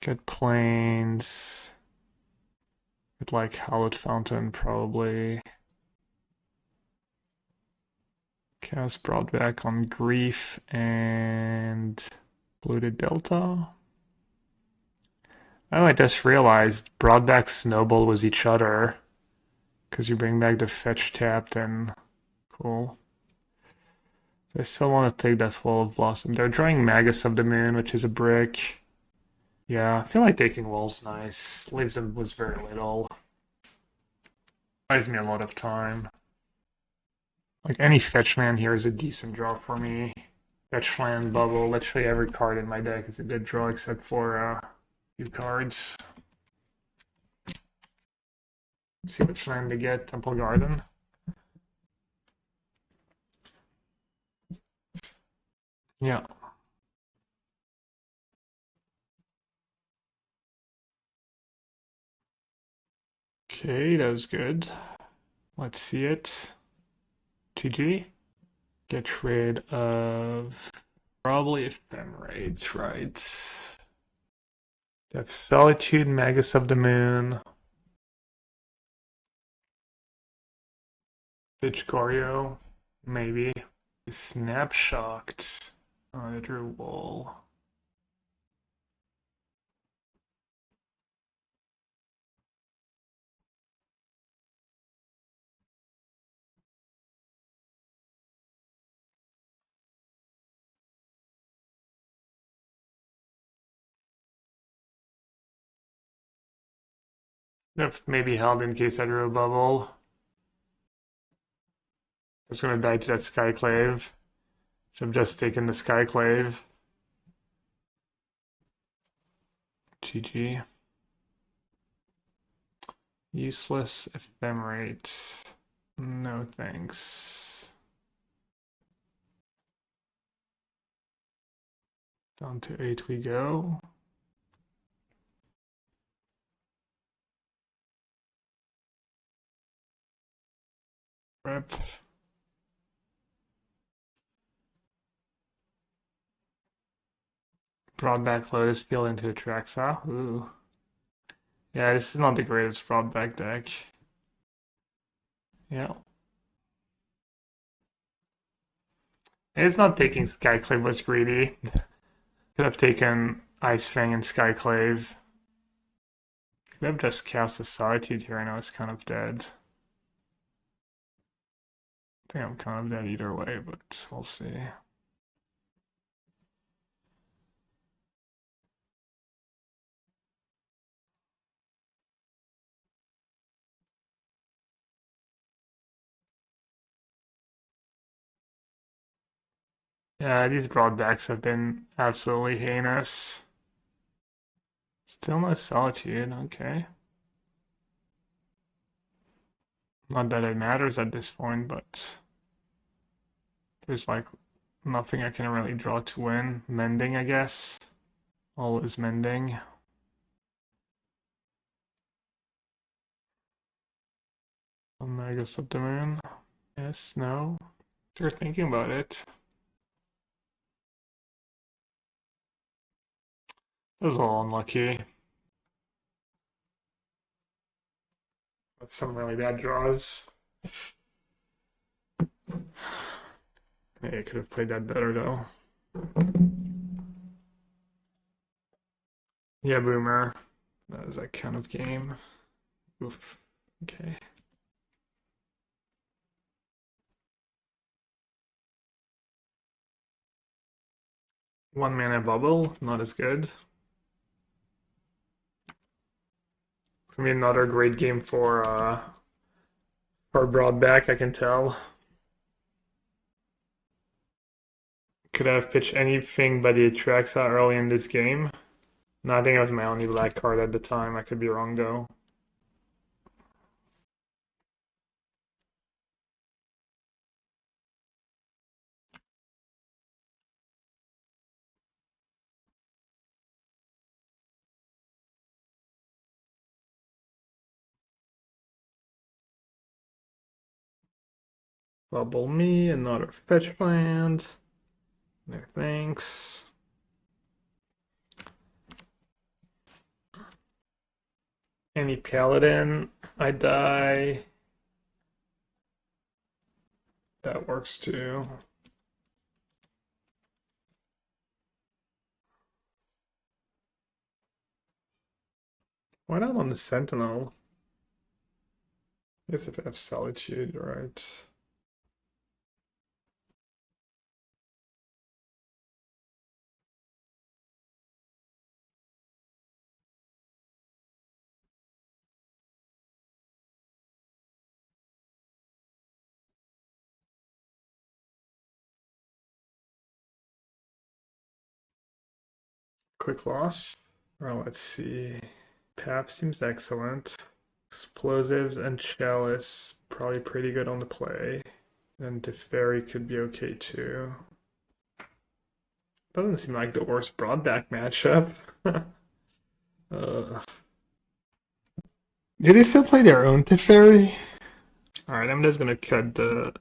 [SPEAKER 1] Get Plains. Get like Hallowed Fountain probably. Cast brought back on Grief and Polluted Delta. Oh, I just realized Broadback Snowball was each other. Because you bring back the fetch tap, then cool. I still want to take that Wall of Blossom. They're drawing Magus of the Moon, which is a brick. Yeah, I feel like taking Wolves nice. Leaves them was very little. Buys me a lot of time. Like any fetch land here is a decent draw for me. Fetch land, bubble. Literally every card in my deck is a good draw except for a few cards. Let's see which land to get. Temple Garden. Yeah. Okay, that was good. Let's see it. GG. Get rid of probably Ephemerate, right? They have Solitude, Magus of the Moon, Bitch Goryo, maybe. Snapshot. Oh, I drew Wall. If maybe held in case I drew a bubble. I was gonna die to that Skyclave. Should have just taken the Skyclave. GG. Useless Ephemerate. No thanks. Down to 8 we go. Rep. Brought back Lotus Field into Atraxa. Ooh. Yeah, this is not the greatest brought back deck. Yeah. It's not taking Skyclave was greedy. Could have taken Ice Fang and Skyclave. Could have just cast a Solitude here. I know it's kind of dead. I think I'm kind of dead either way, but we'll see. Yeah, these broadbacks have been absolutely heinous. Still no Solitude, okay. Not that it matters at this point, but there's like nothing I can really draw to win. Mending, I guess. All is mending. Omega Subdomain. Yes, no. You're thinking about it. That was all unlucky. That's some really bad draws. Maybe I could have played that better though. Yeah, Boomer. That is that kind of game. Oof. Okay. One mana bubble, not as good. For me, another great game for Broadback, I can tell. Could I have pitched anything but the Atraxa early in this game? No, I think it was my only black card at the time. I could be wrong though. Bubble me, another fetch land. No thanks. Any paladin, I die. That works too. Why not on the Sentinel? I guess if I have Solitude, right? Quick loss. Well, let's see. Pap seems excellent. Explosives and Chalice probably pretty good on the play. And Teferi could be okay too. Doesn't seem like the worst broadback matchup. uh, do they still play their own Teferi? Alright, I'm just gonna cut the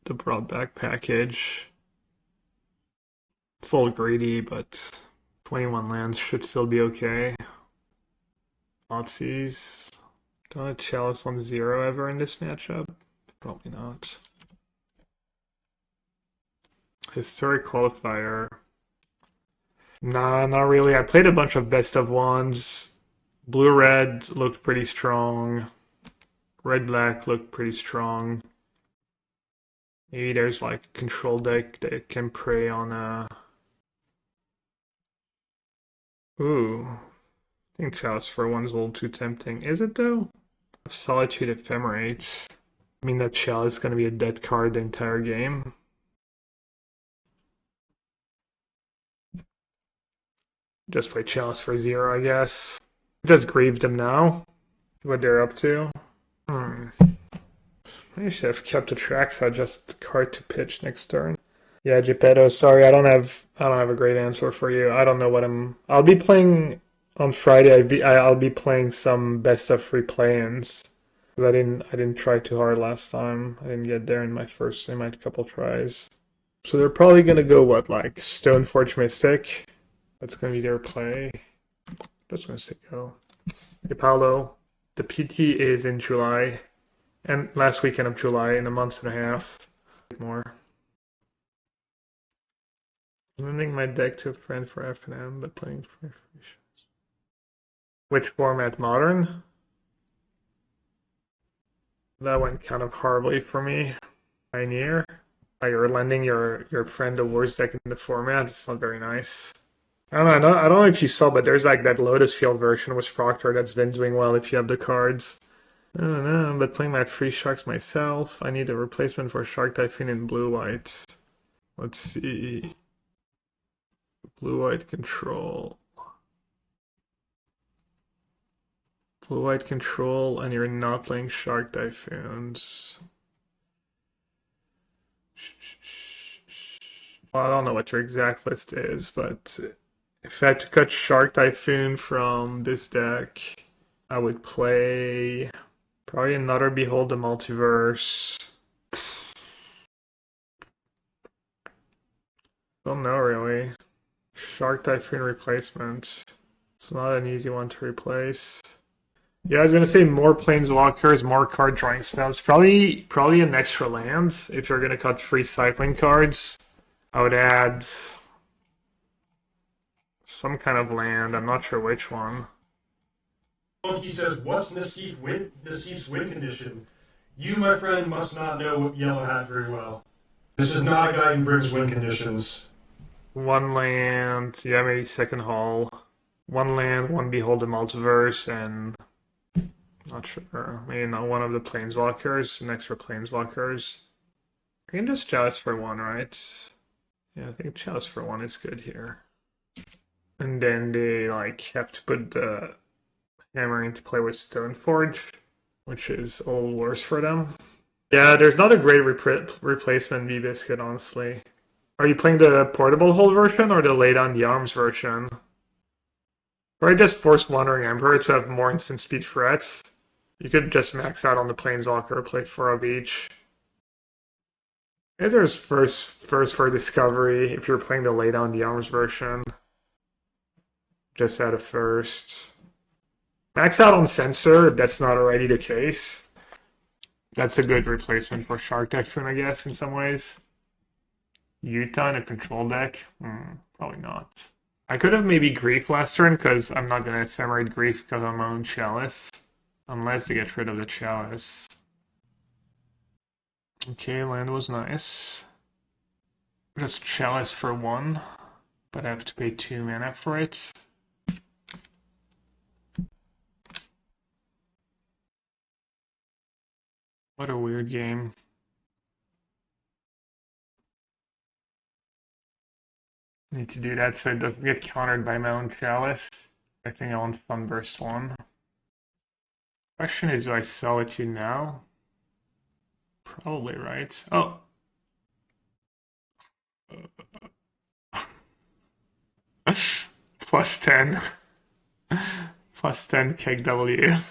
[SPEAKER 1] broadback package. It's a little greedy, but 21 lands should still be okay. Nazis. Done a Chalice on 0 ever in this matchup? Probably not. Historic Qualifier. Nah, not really. I played a bunch of best of ones. Blue-red looked pretty strong. Red-black looked pretty strong. Maybe there's like a control deck that can prey on a... Ooh. I think Chalice for one's a little too tempting. Is it though? Solitude Ephemerate. I mean that Chalice is gonna be a dead card the entire game. Just play Chalice for 0, I guess. Just grieved them now. What they're up to. I should have kept Atraxa just card to pitch next turn. Yeah, Geppetto, sorry, I don't have a great answer for you. I don't know what I'll be playing on Friday. I'll be playing some best of 3 play-ins. I didn't try too hard last time. I didn't get there in my couple tries. So they're probably gonna go what, like Stoneforge Mystic? That's gonna be their play. Just gonna say go. Hey Paolo, the PT is in July. And last weekend of July, in a month and a half. More. I'm lending my deck to a friend for FNM, but playing for shows. Which format? Modern? That went kind of horribly for me. Pioneer? You're lending your friend a worst deck in the format. It's not very nice. I don't know if you saw, but there's like that Lotus Field version with Proctor that's been doing well if you have the cards. I don't know, but playing my free sharks myself, I need a replacement for Shark Typhoon in blue-white. Let's see. Blue-white control. Blue-white control, and you're not playing Shark Typhoons. Well, I don't know what your exact list is, but if I had to cut Shark Typhoon from this deck, I would play probably another Behold the Multiverse. Don't know really. Shark Typhoon replacement. It's not an easy one to replace. Yeah, I was gonna say more planeswalkers, more card drawing spells. Probably an extra land if you're gonna cut free cycling cards. I would add some kind of land. I'm not sure which one.
[SPEAKER 3] Monkey says, "What's Nassif's win condition? You, my friend, must not know Yellow Hat very well. This is not a guy who brings win conditions."
[SPEAKER 1] One land, yeah, maybe second hall. One land, one Behold the Multiverse, and not sure. Maybe not one of the planeswalkers, an extra planeswalkers. I can just Chalice for 1, right? Yeah, I think Chalice for 1 is good here. And then they like have to put the hammer into play with Stoneforge, which is a little worse for them. Yeah, there's not a great replacement V-Biscuit, honestly. Are you playing the portable hold version or the lay down the arms version? Or I just force Wandering Emperor to have more instant speed threats. You could just max out on the Planeswalker, play 4 of each. I guess there's first for Discovery if you're playing the lay down the arms version. Just add a first. Max out on Censor if that's not already the case. That's a good replacement for Shark Typhoon, I guess, in some ways. Utah in a control deck? Probably not. I could have maybe Grief last turn, because I'm not going to Ephemerate Grief because I'm my own Chalice. Unless they get rid of the Chalice. Okay, land was nice. Just Chalice for 1, but I have to pay 2 mana for it. What a weird game. Need to do that so it doesn't get countered by my own Chalice. I think I want Sunburst one. Question is, do I Solitude now? Probably, right? Oh! Plus 10. Plus 10 KW.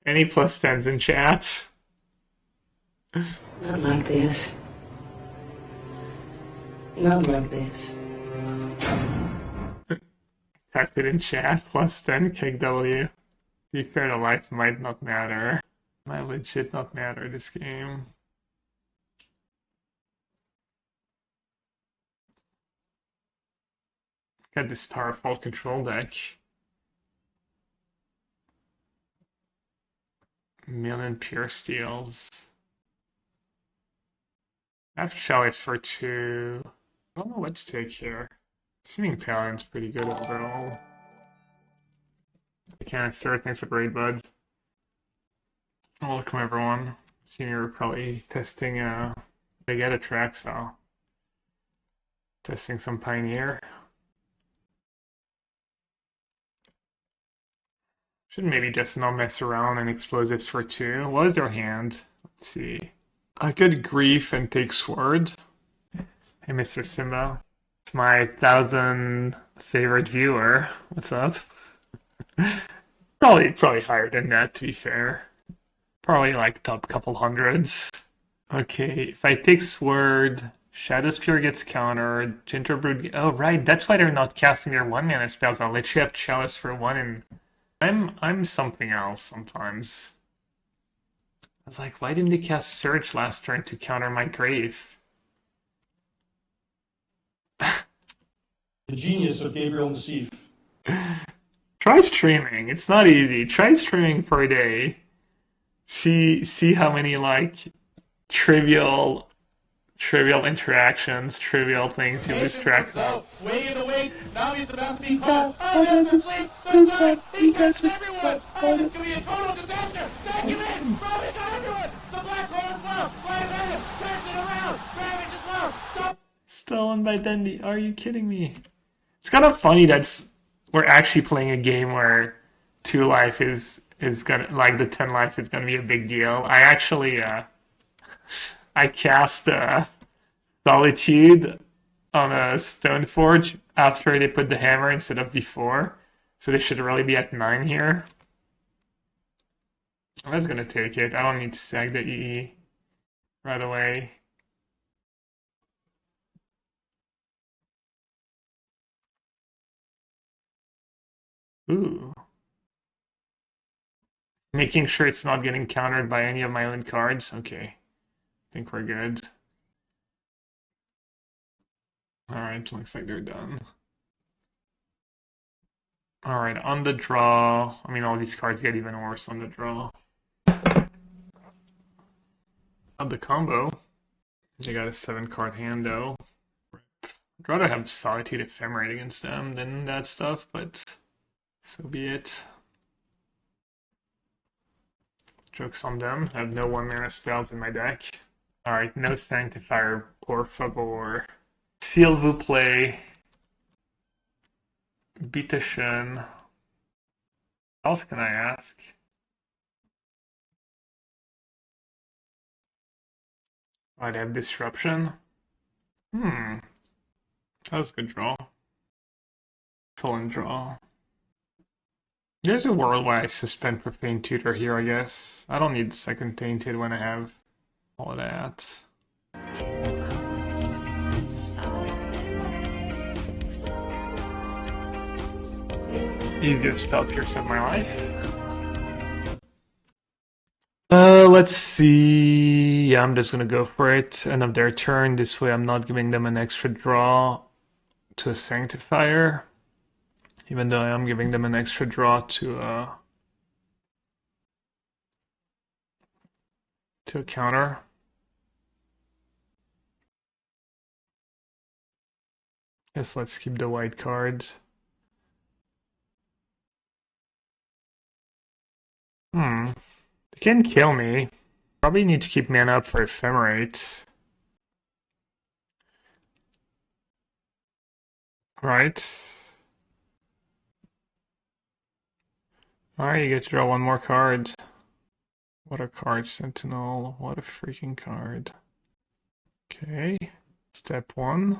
[SPEAKER 1] Any plus 10s in chat?
[SPEAKER 4] Not like this. Not like this.
[SPEAKER 1] Typed it in chat. Plus 10 KW. To be fair to life might not matter. Might legit not matter this game. Got this powerful control deck. Million pure steals. I have Chalice for 2. I don't know what to take here. Assuming Paladin's pretty good overall. I can't start things with Raid Bud. Welcome everyone. You're probably testing they get Atraxa. Testing some Pioneer. Should maybe just not mess around and explosives for 2. What is their hand? Let's see. I could Grief and take Sword. Hey Mr. Simba. It's my 1,000 favorite viewer. What's up? Probably higher than that, to be fair. Probably like top couple hundreds. Okay, if I take Sword, Shadow Spear gets countered, Gingerbread... Oh, right, that's why they're not casting their 1-mana spells. I'll let you have Chalice for 1 and... I'm something else sometimes. I was like, why didn't they cast Surge last turn to counter my Grave?
[SPEAKER 3] The genius of Gabriel Nassif.
[SPEAKER 1] Try streaming. It's not easy. Try streaming for a day. See how many like trivial interactions, trivial things you lose track of.
[SPEAKER 5] Waiting in the wait, now he's about to be caught. Oh, no, sleep, good luck, he catches everyone. Oh, this is going to be a total disaster. Thank you, in. Robin got everyone. The black hole as well. Flies at him, turns it around. Ravage as well. Stop.
[SPEAKER 1] Stolen by Dundee. Are you kidding me? It's kind of funny that we're actually playing a game where 2 life is gonna, like, the 10 life is gonna be a big deal. I actually I cast Solitude on a Stoneforge after they put the hammer instead of before, so they should really be at 9 here. I was gonna take it. I don't need to sag the EE right away. Ooh. Making sure it's not getting countered by any of my own cards. Okay. I think we're good. Alright, looks like they're done. Alright, on the draw. I mean, all these cards get even worse on the draw. Of the combo. They got a 7-card hand, though. I'd rather have Solitude Ephemerate against them than that stuff, but so be it. Joke's on them. I have no 1-mana spells in my deck. Alright, no Sanctifier, por favor. S'il vous plaît. Bitteschön. What else can I ask? I'd have Disruption. That was a good draw. Excellent draw. There's a world where I suspend Profane Tutor here, I guess. I don't need the second Tainted when I have all of that. Easiest spell pierce of my life. Let's see. Yeah, I'm just gonna go for it. End of their turn. This way I'm not giving them an extra draw to a Sanctifier. Even though I am giving them an extra draw to a counter. Guess let's keep the white cards. They can kill me. Probably need to keep mana up for Ephemerate. Right. Alright, you get to draw one more card. What a card, Sentinel. What a freaking card. Okay. Step 1.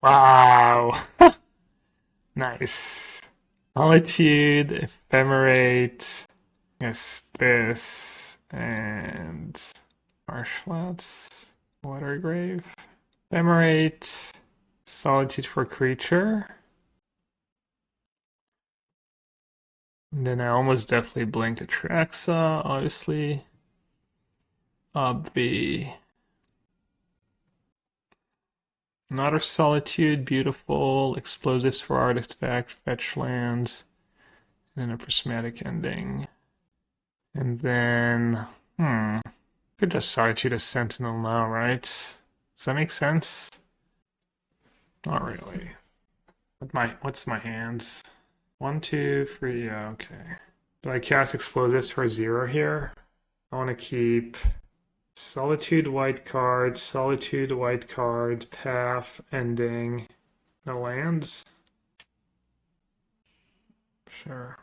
[SPEAKER 1] Wow! Nice. Solitude, Ephemerate. Yes, this. And Marsh Flats. Watery Grave. Ephemerate. Solitude for creature. And then I almost definitely blink Atraxa, obviously. Obvi. Another Solitude, beautiful. Explosives for artifact, fetch lands. And then a Prismatic Ending. And then, could just Solitude a Sentinel now, right? Does that make sense? Not really. What's my hands? 1, 2, 3, yeah, okay. Do I cast Explosives for 0 here? I want to keep Solitude white card, Path, Ending, no lands? Sure.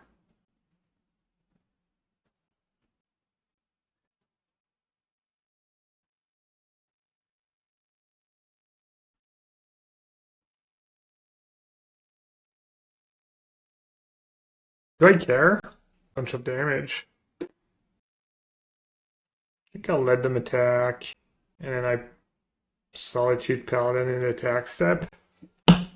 [SPEAKER 1] Do I care? Bunch of damage. I think I'll let them attack, and then I Solitude Paladin in the attack step. I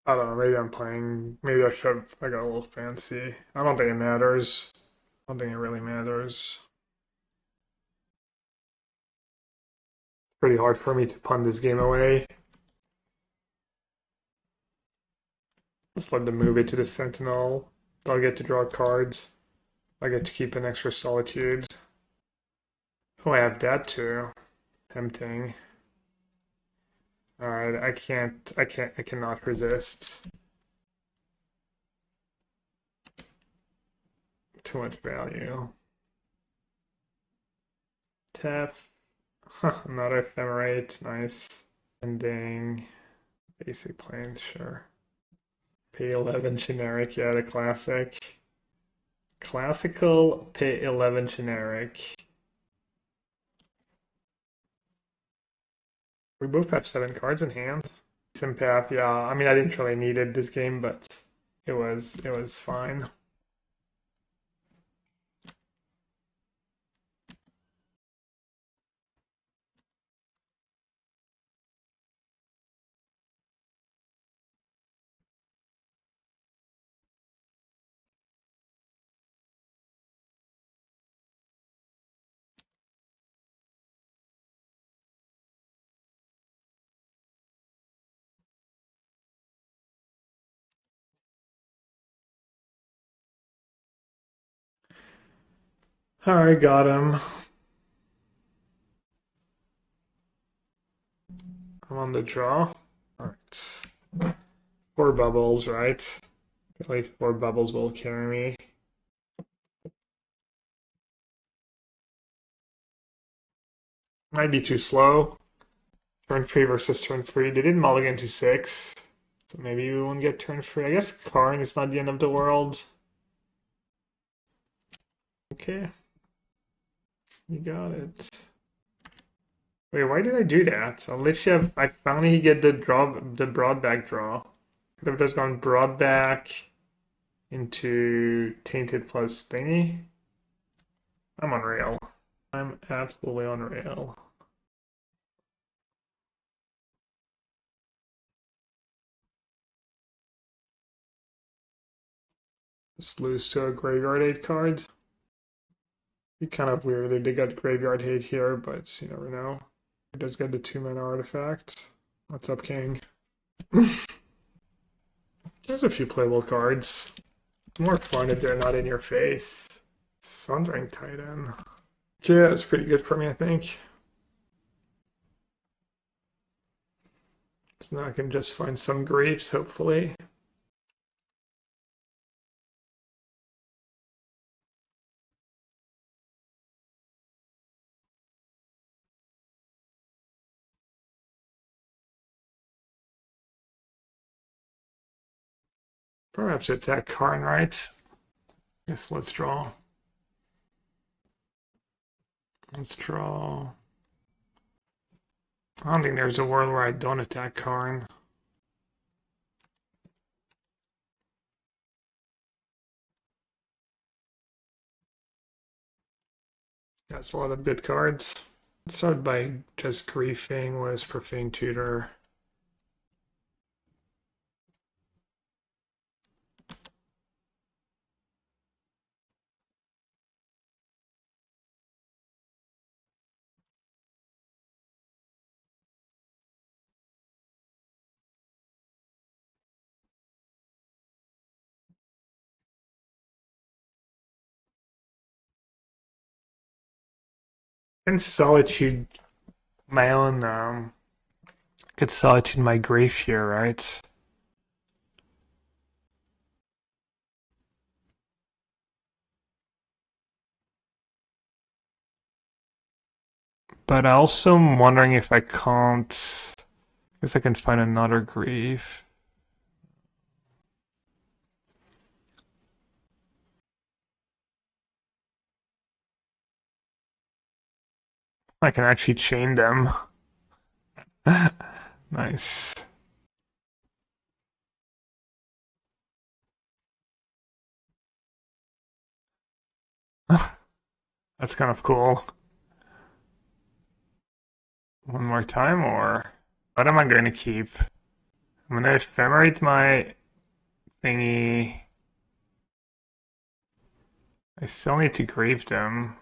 [SPEAKER 1] don't know, maybe I'm playing, maybe I got a little fancy. I don't think it matters. I don't think it really matters. Pretty hard for me to punt this game away. Let's let them move it to the Sentinel. I'll get to draw cards. I get to keep an extra Solitude. Oh, I have that too. Tempting. Alright, I cannot resist. Too much value. Tef. Another Ephemerate, nice. Ending. Basic planes, sure. Pay 11 generic, yeah, the classic. Classical pay 11 generic. We both have 7 cards in hand. Sympath, yeah. I mean, I didn't really need it this game, but it was fine. Alright, got him. I'm on the draw. Alright. 4 bubbles, right? At least 4 bubbles will carry me. Might be too slow. Turn 3 versus turn 3. They did mulligan to 6. So maybe we won't get turn 3. I guess Karn is not the end of the world. Okay. You got it. Wait, why did I do that? I'll literally have, I finally get the broadback draw. Could have just gone broadback into Tainted plus thingy. I'm on rail. I'm absolutely on rail. Just lose to a Graveyard 8 card. Be kind of weird if they got Graveyard Hate here, but you never know. It does get the 2-mana artifact. What's up, King? There's a few playable cards. More fun if they're not in your face. Sundering Titan. Yeah, that's pretty good for me, I think. So now I can just find some griefs, hopefully. Perhaps attack Karn, right? Yes, let's draw. Let's draw. I don't think there's a world where I don't attack Karn. That's a lot of good cards. Let's start by just griefing with Profane Tutor. And Solitude my own could Solitude my grief here, right? But I also am wondering if I can't. I guess I can find another grief. I can actually chain them. Nice. That's kind of cool. One more time, or what am I going to keep? I'm going to ephemerate my thingy. I still need to grieve them.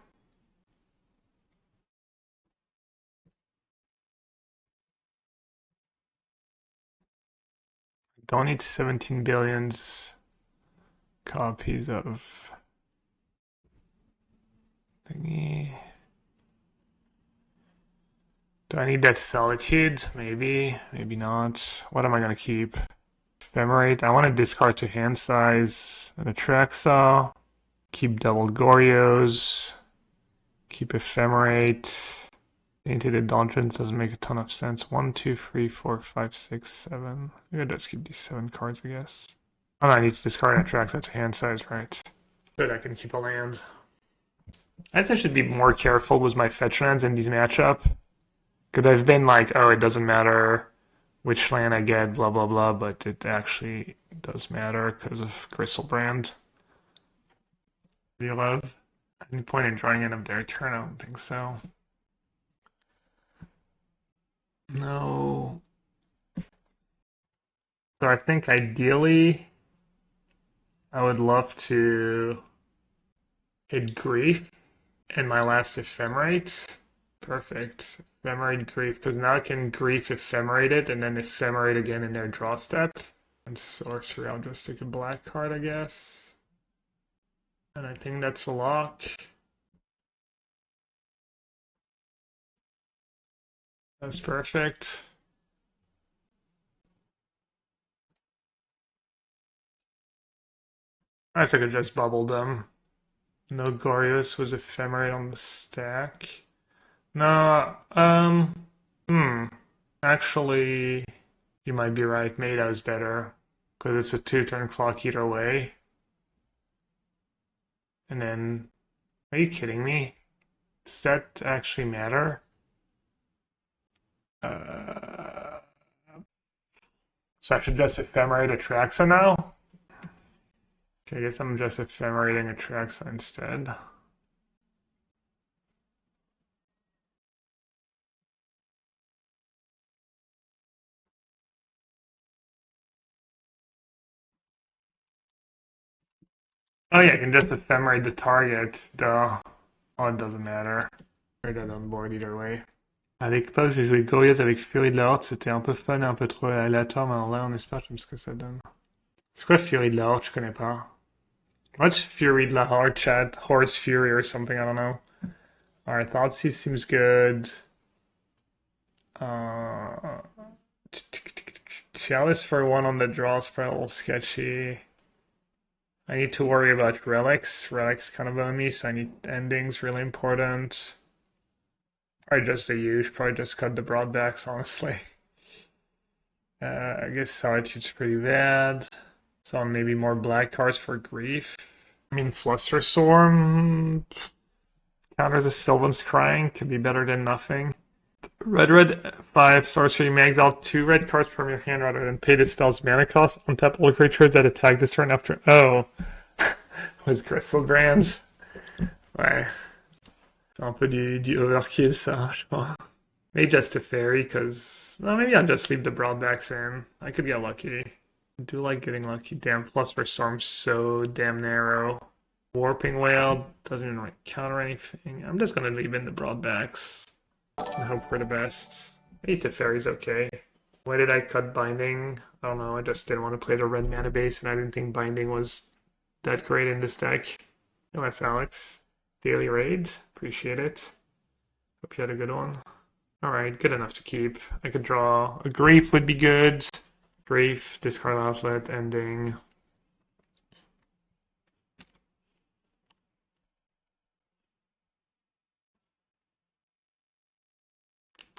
[SPEAKER 1] Don't need 17 billions copies of thingy. Do I need that Solitude? Maybe, maybe not. What am I gonna keep? Ephemerate. I want to discard to hand size an Atraxa. Keep double Goryos. Keep Ephemerate. Tainted Indulgence doesn't make a ton of sense. 1, 2, 3, 4, 5, 6, 7. Maybe I'll just keep these 7 cards, I guess. Oh, no, I need to discard an Atraxa to hand size, right? Good, I can keep a land. I guess I should be more careful with my fetch lands in these matchup. Because I've been like, oh, it doesn't matter which land I get, blah, blah, blah, but it actually does matter because of Griselbrand. Do you love? Any point in drawing in of their turn? I don't think so. No. So I think ideally, I would love to hit Grief in my last Ephemerate. Perfect. Ephemerate Grief, because now I can Grief Ephemerate it, and then Ephemerate again in their draw step. And Sorcery, I'll just take a black card, I guess. And I think that's a lock. That's perfect. I guess I could just bubble them. No Goryos was Ephemerate on the stack. No, actually, you might be right. Meta is better because it's a 2-turn clock either way. And then, are you kidding me? Does that actually matter? So I should just Ephemerate Atraxa now? Okay, I guess I'm just Ephemerating Atraxa instead. Oh yeah, I can just Ephemerate the target, duh. Oh, it doesn't matter. We're dead on board either way. À l'époque, j'ai joué Goryo avec Fury de la Horde, c'était un peu fun et un peu trop aléatoire, mais là, on espère ce que ça donne. C'est quoi Fury de la Horde? Je connais pas. What's Fury de la Horde, chat? Horse Fury or something, I don't know. Alright, Thoughtseize seems good. Chalice for 1 on the draw is probably a little sketchy. I need to worry about relics. Relics kind of own me, so I need endings, really important. Probably just a huge, probably just cut the broadbacks, honestly. I guess Solitude's pretty bad. So maybe more black cards for grief. I mean, Flusterstorm counter the Sylvan's Crying could be better than nothing. Red 5 sorcery mags out 2 red cards from your hand rather than pay the spell's mana cost. Untap all creatures that attack this turn after. Oh, was Griselbrand. Ouais. C'est un peu du overkill ça, je crois. Maybe just Teferi, because. Well, maybe I'll just leave the broadbacks in. I could get lucky. I do like getting lucky. Damn, Flusterstorm's so damn narrow. Warping Whale doesn't even like counter anything. I'm just gonna leave in the broadbacks and hope for the best. Maybe Teferi's okay. Why did I cut Binding? I don't know, I just didn't want to play the red mana base and I didn't think Binding was that great in this deck. Oh, that's Alex. Daily Raid, appreciate it. Hope you had a good one. Alright, good enough to keep. I could draw a Grief would be good. Grief, discard outlet, ending.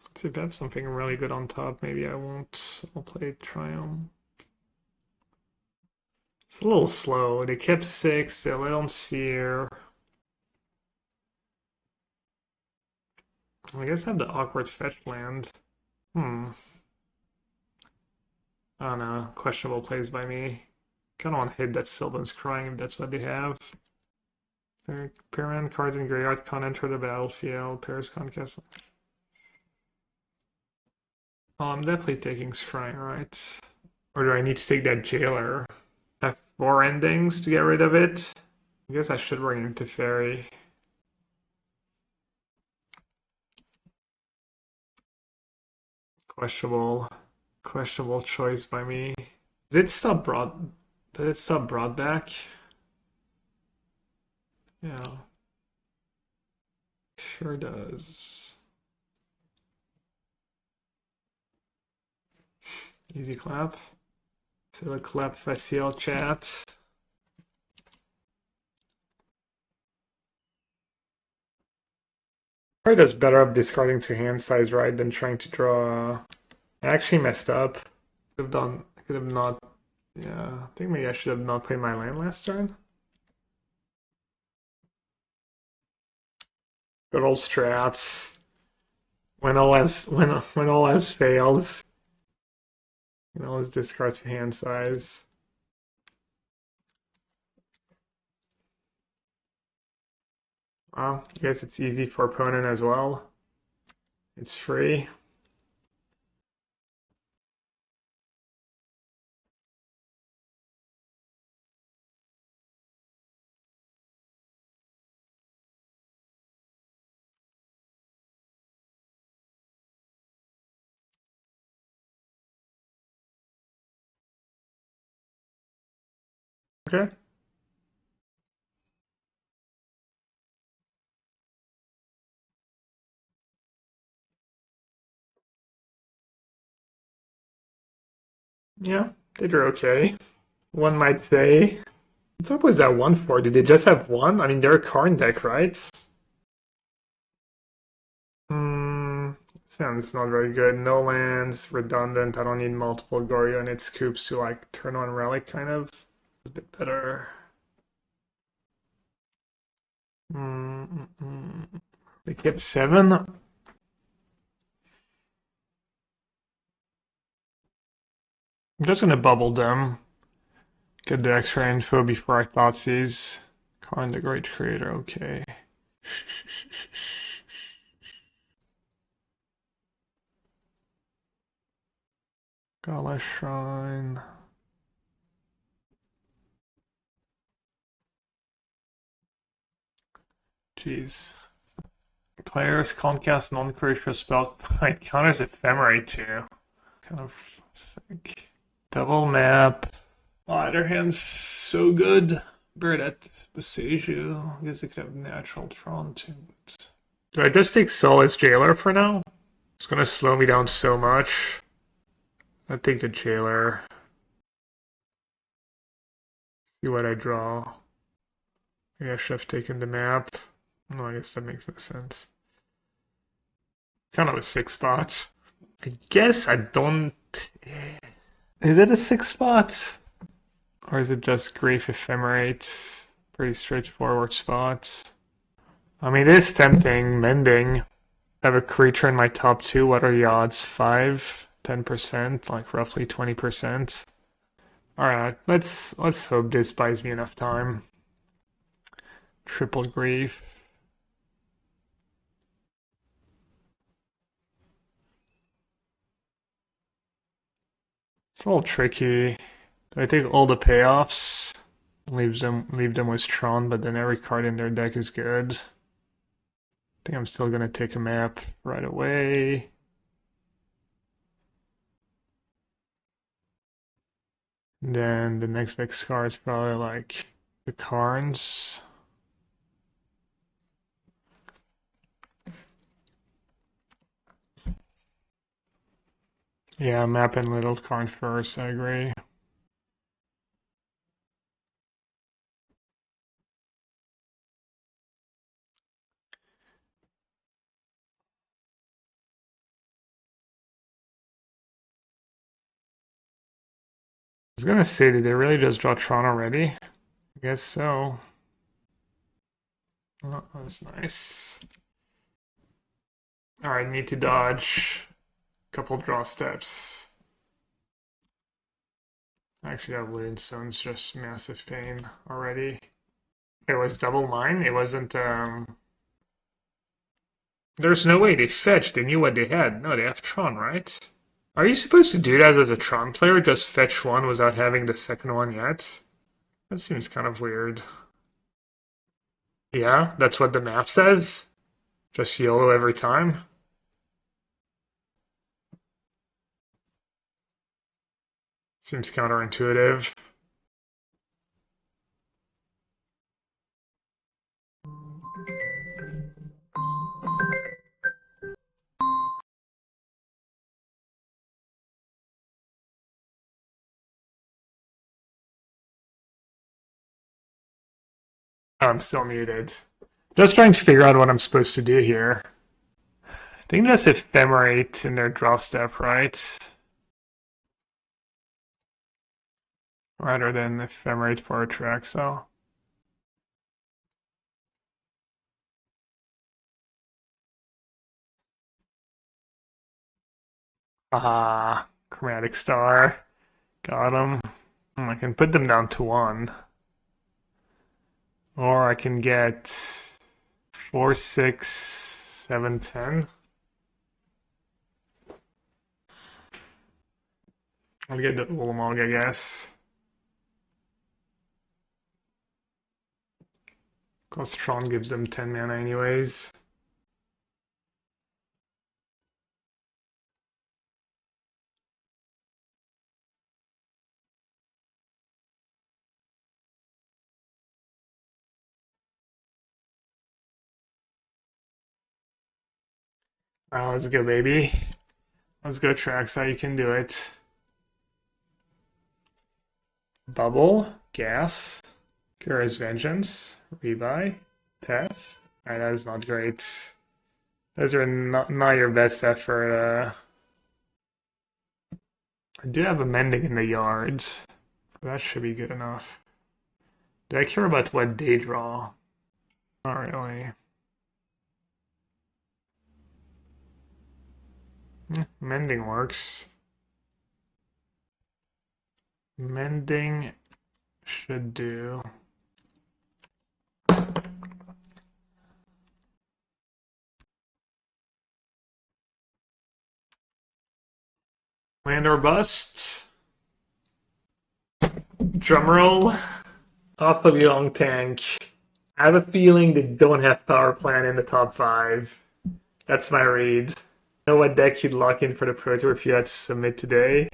[SPEAKER 1] Let's see if I have something really good on top. Maybe I won't. I'll play Triome. It's a little slow. They kept 6, they lit on Sphere. I guess I have the awkward fetch land. I don't know. Questionable plays by me. Kind of want to hit that Sylvan's Crying if that's what they have. Parent cards in graveyard can't enter the battlefield. Paris Castle. Oh, I'm definitely taking Scrying, right? Or do I need to take that Jailer? I have 4 endings to get rid of it. I guess I should bring in Teferi. Questionable choice by me. Did it stop Broadback? Yeah. Sure does. Easy clap. C'est le clap facile, chat. Probably does better of discarding to hand size, right, than trying to draw. I actually messed up. I could have not. Yeah, I think maybe I should have not played my land last turn. Good old strats. When all else fails. You know, let's discard to hand size. Well, I guess it's easy for opponent as well. It's free. Okay. Yeah, they drew okay. One might say. What's up with that 1/4? Did they just have one? I mean, they're a Karn deck, right? Sounds not very good. No lands, redundant. I don't need multiple Goryo and its scoops to like turn on Relic, kind of. It's a bit better. They kept 7. I'm just gonna bubble them. Get the extra info before I Thoughtseize. Karn the Great Creator, okay. Godless Shrine. Jeez. Players can't cast non-creature spell. It counters Ephemerate too. Kind of sick. Double map. Oh, their hand's so good. Burdette Beseju. I guess they could have natural Tron too. But... Do I just take Solace Jailer for now? It's gonna slow me down so much. I take the Jailer. See what I draw. Maybe I should have taken the map. No, I guess that makes no sense. Kind of a 6 spot. I guess I don't... Is it a 6 spot? Or is it just Grave Ephemerate? Pretty straightforward spot. I mean, it is tempting. Mending. I have a creature in my top 2. What are the odds? 5? 10%? Like roughly 20%. Alright, let's hope this buys me enough time. Triple Grief. It's all tricky. Do I take all the payoffs? Leave them with Tron, but then every card in their deck is good. I think I'm still gonna take a map right away. Then the next big scar is probably like the Karns. Yeah, map and little Karn first, I agree. I was gonna say, did they really just draw Tron already? I guess so. Oh, that's nice. Alright, need to dodge a couple draw steps. Actually, that Woundstone's just massive pain already. It was double mine? It wasn't, There's no way they fetched, they knew what they had. No, they have Tron, right? Are you supposed to do that as a Tron player? Just fetch one without having the second one yet? That seems kind of weird. Yeah, that's what the map says? Just YOLO every time? Seems counterintuitive. Oh, I'm still muted. Just trying to figure out what I'm supposed to do here. I think that's Ephemerate in their draw step, right? Rather than Ephemerate for Atraxa. Ah, Chromatic Star. Got him. I can put them down to 1. Or I can get 4, 6, 7, 10. I'll get the Ulamog, I guess. Because Tron gives them 10 mana anyways. Alright, let's go, baby. Let's go, Atraxa. You can do it. Bauble, Gas, Curious Vengeance, Rebuy, Tef. Alright, that is not great. Those are not your best effort. I do have a Mending in the yard. That should be good enough. Do I care about what they draw? Not really. Mending works. Mending should do. Land or bust. Drumroll. Off of Young Tank. I have a feeling they don't have Power Plant in the top 5. That's my read. Know what deck you'd lock in for the Pro Tour if you had to submit today?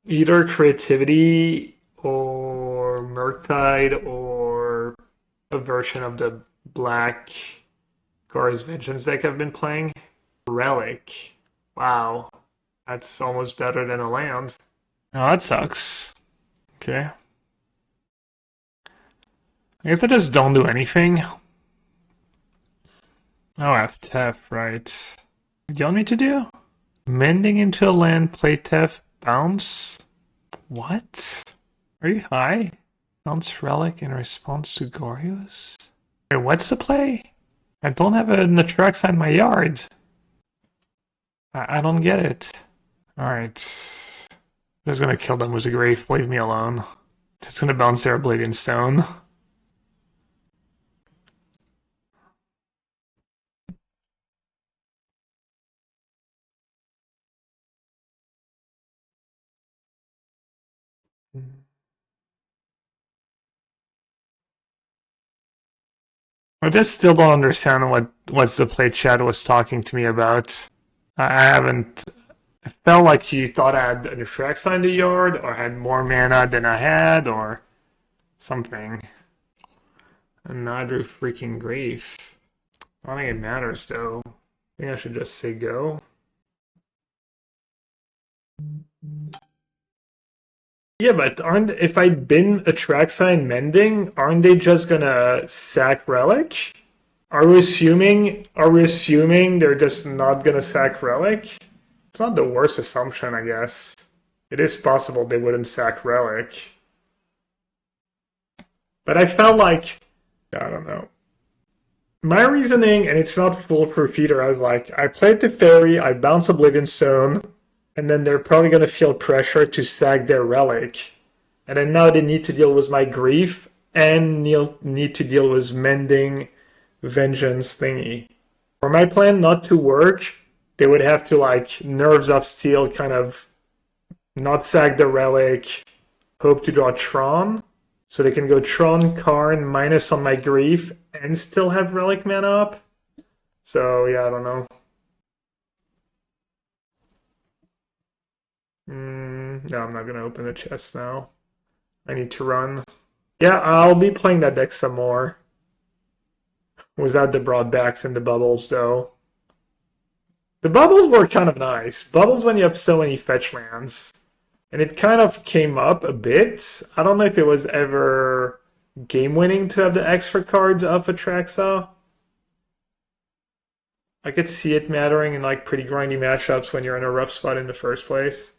[SPEAKER 1] Either Creativity or Murktide or a version of the black Goryo's Vengeance deck I've been playing. Relic. Wow. That's almost better than a land. Oh, that sucks. Okay. I guess I just don't do anything. Oh, I have Tef, right. What do you want me to do? Mending into a land, play Tef, bounce? What? Are you high? Bounce Relic in response to Goryo's? Wait, what's the play? I don't have an Atraxa in my yard. I don't get it. Alright. Just gonna kill them with a Grave, leave me alone. Just gonna bounce their Oblivion Stone. I just still don't understand what's the play chat was talking to me about. I haven't. I felt like he thought I had an Atraxa in the yard, or had more mana than I had, or something. Another freaking Grave. I don't think it matters though. I think I should just say go. Yeah, but if I'd been Atraxa and Mending, aren't they just gonna sack Relic? Are we assuming they're just not gonna sack Relic? It's not the worst assumption, I guess. It is possible they wouldn't sack Relic. But I felt like, I don't know. My reasoning, and it's not foolproof either, I was like, I played Teferi, I bounce Oblivion Stone, and then they're probably going to feel pressure to sack their Relic. And then now they need to deal with my Grief, and need to deal with Mending Vengeance thingy. For my plan not to work, they would have to, like, Nerves of Steel, kind of not sack the Relic, hope to draw Tron, so they can go Tron, Karn, minus on my Grief, and still have Relic mana up. So, yeah, I don't know. No, I'm not going to open the chest now. I need to run. Yeah, I'll be playing that deck some more. Without the broadbacks and the bubbles, though. The bubbles were kind of nice. Bubbles when you have so many fetch lands. And it kind of came up a bit. I don't know if it was ever game-winning to have the extra cards of Atraxa. I could see it mattering in like pretty grindy matchups when you're in a rough spot in the first place.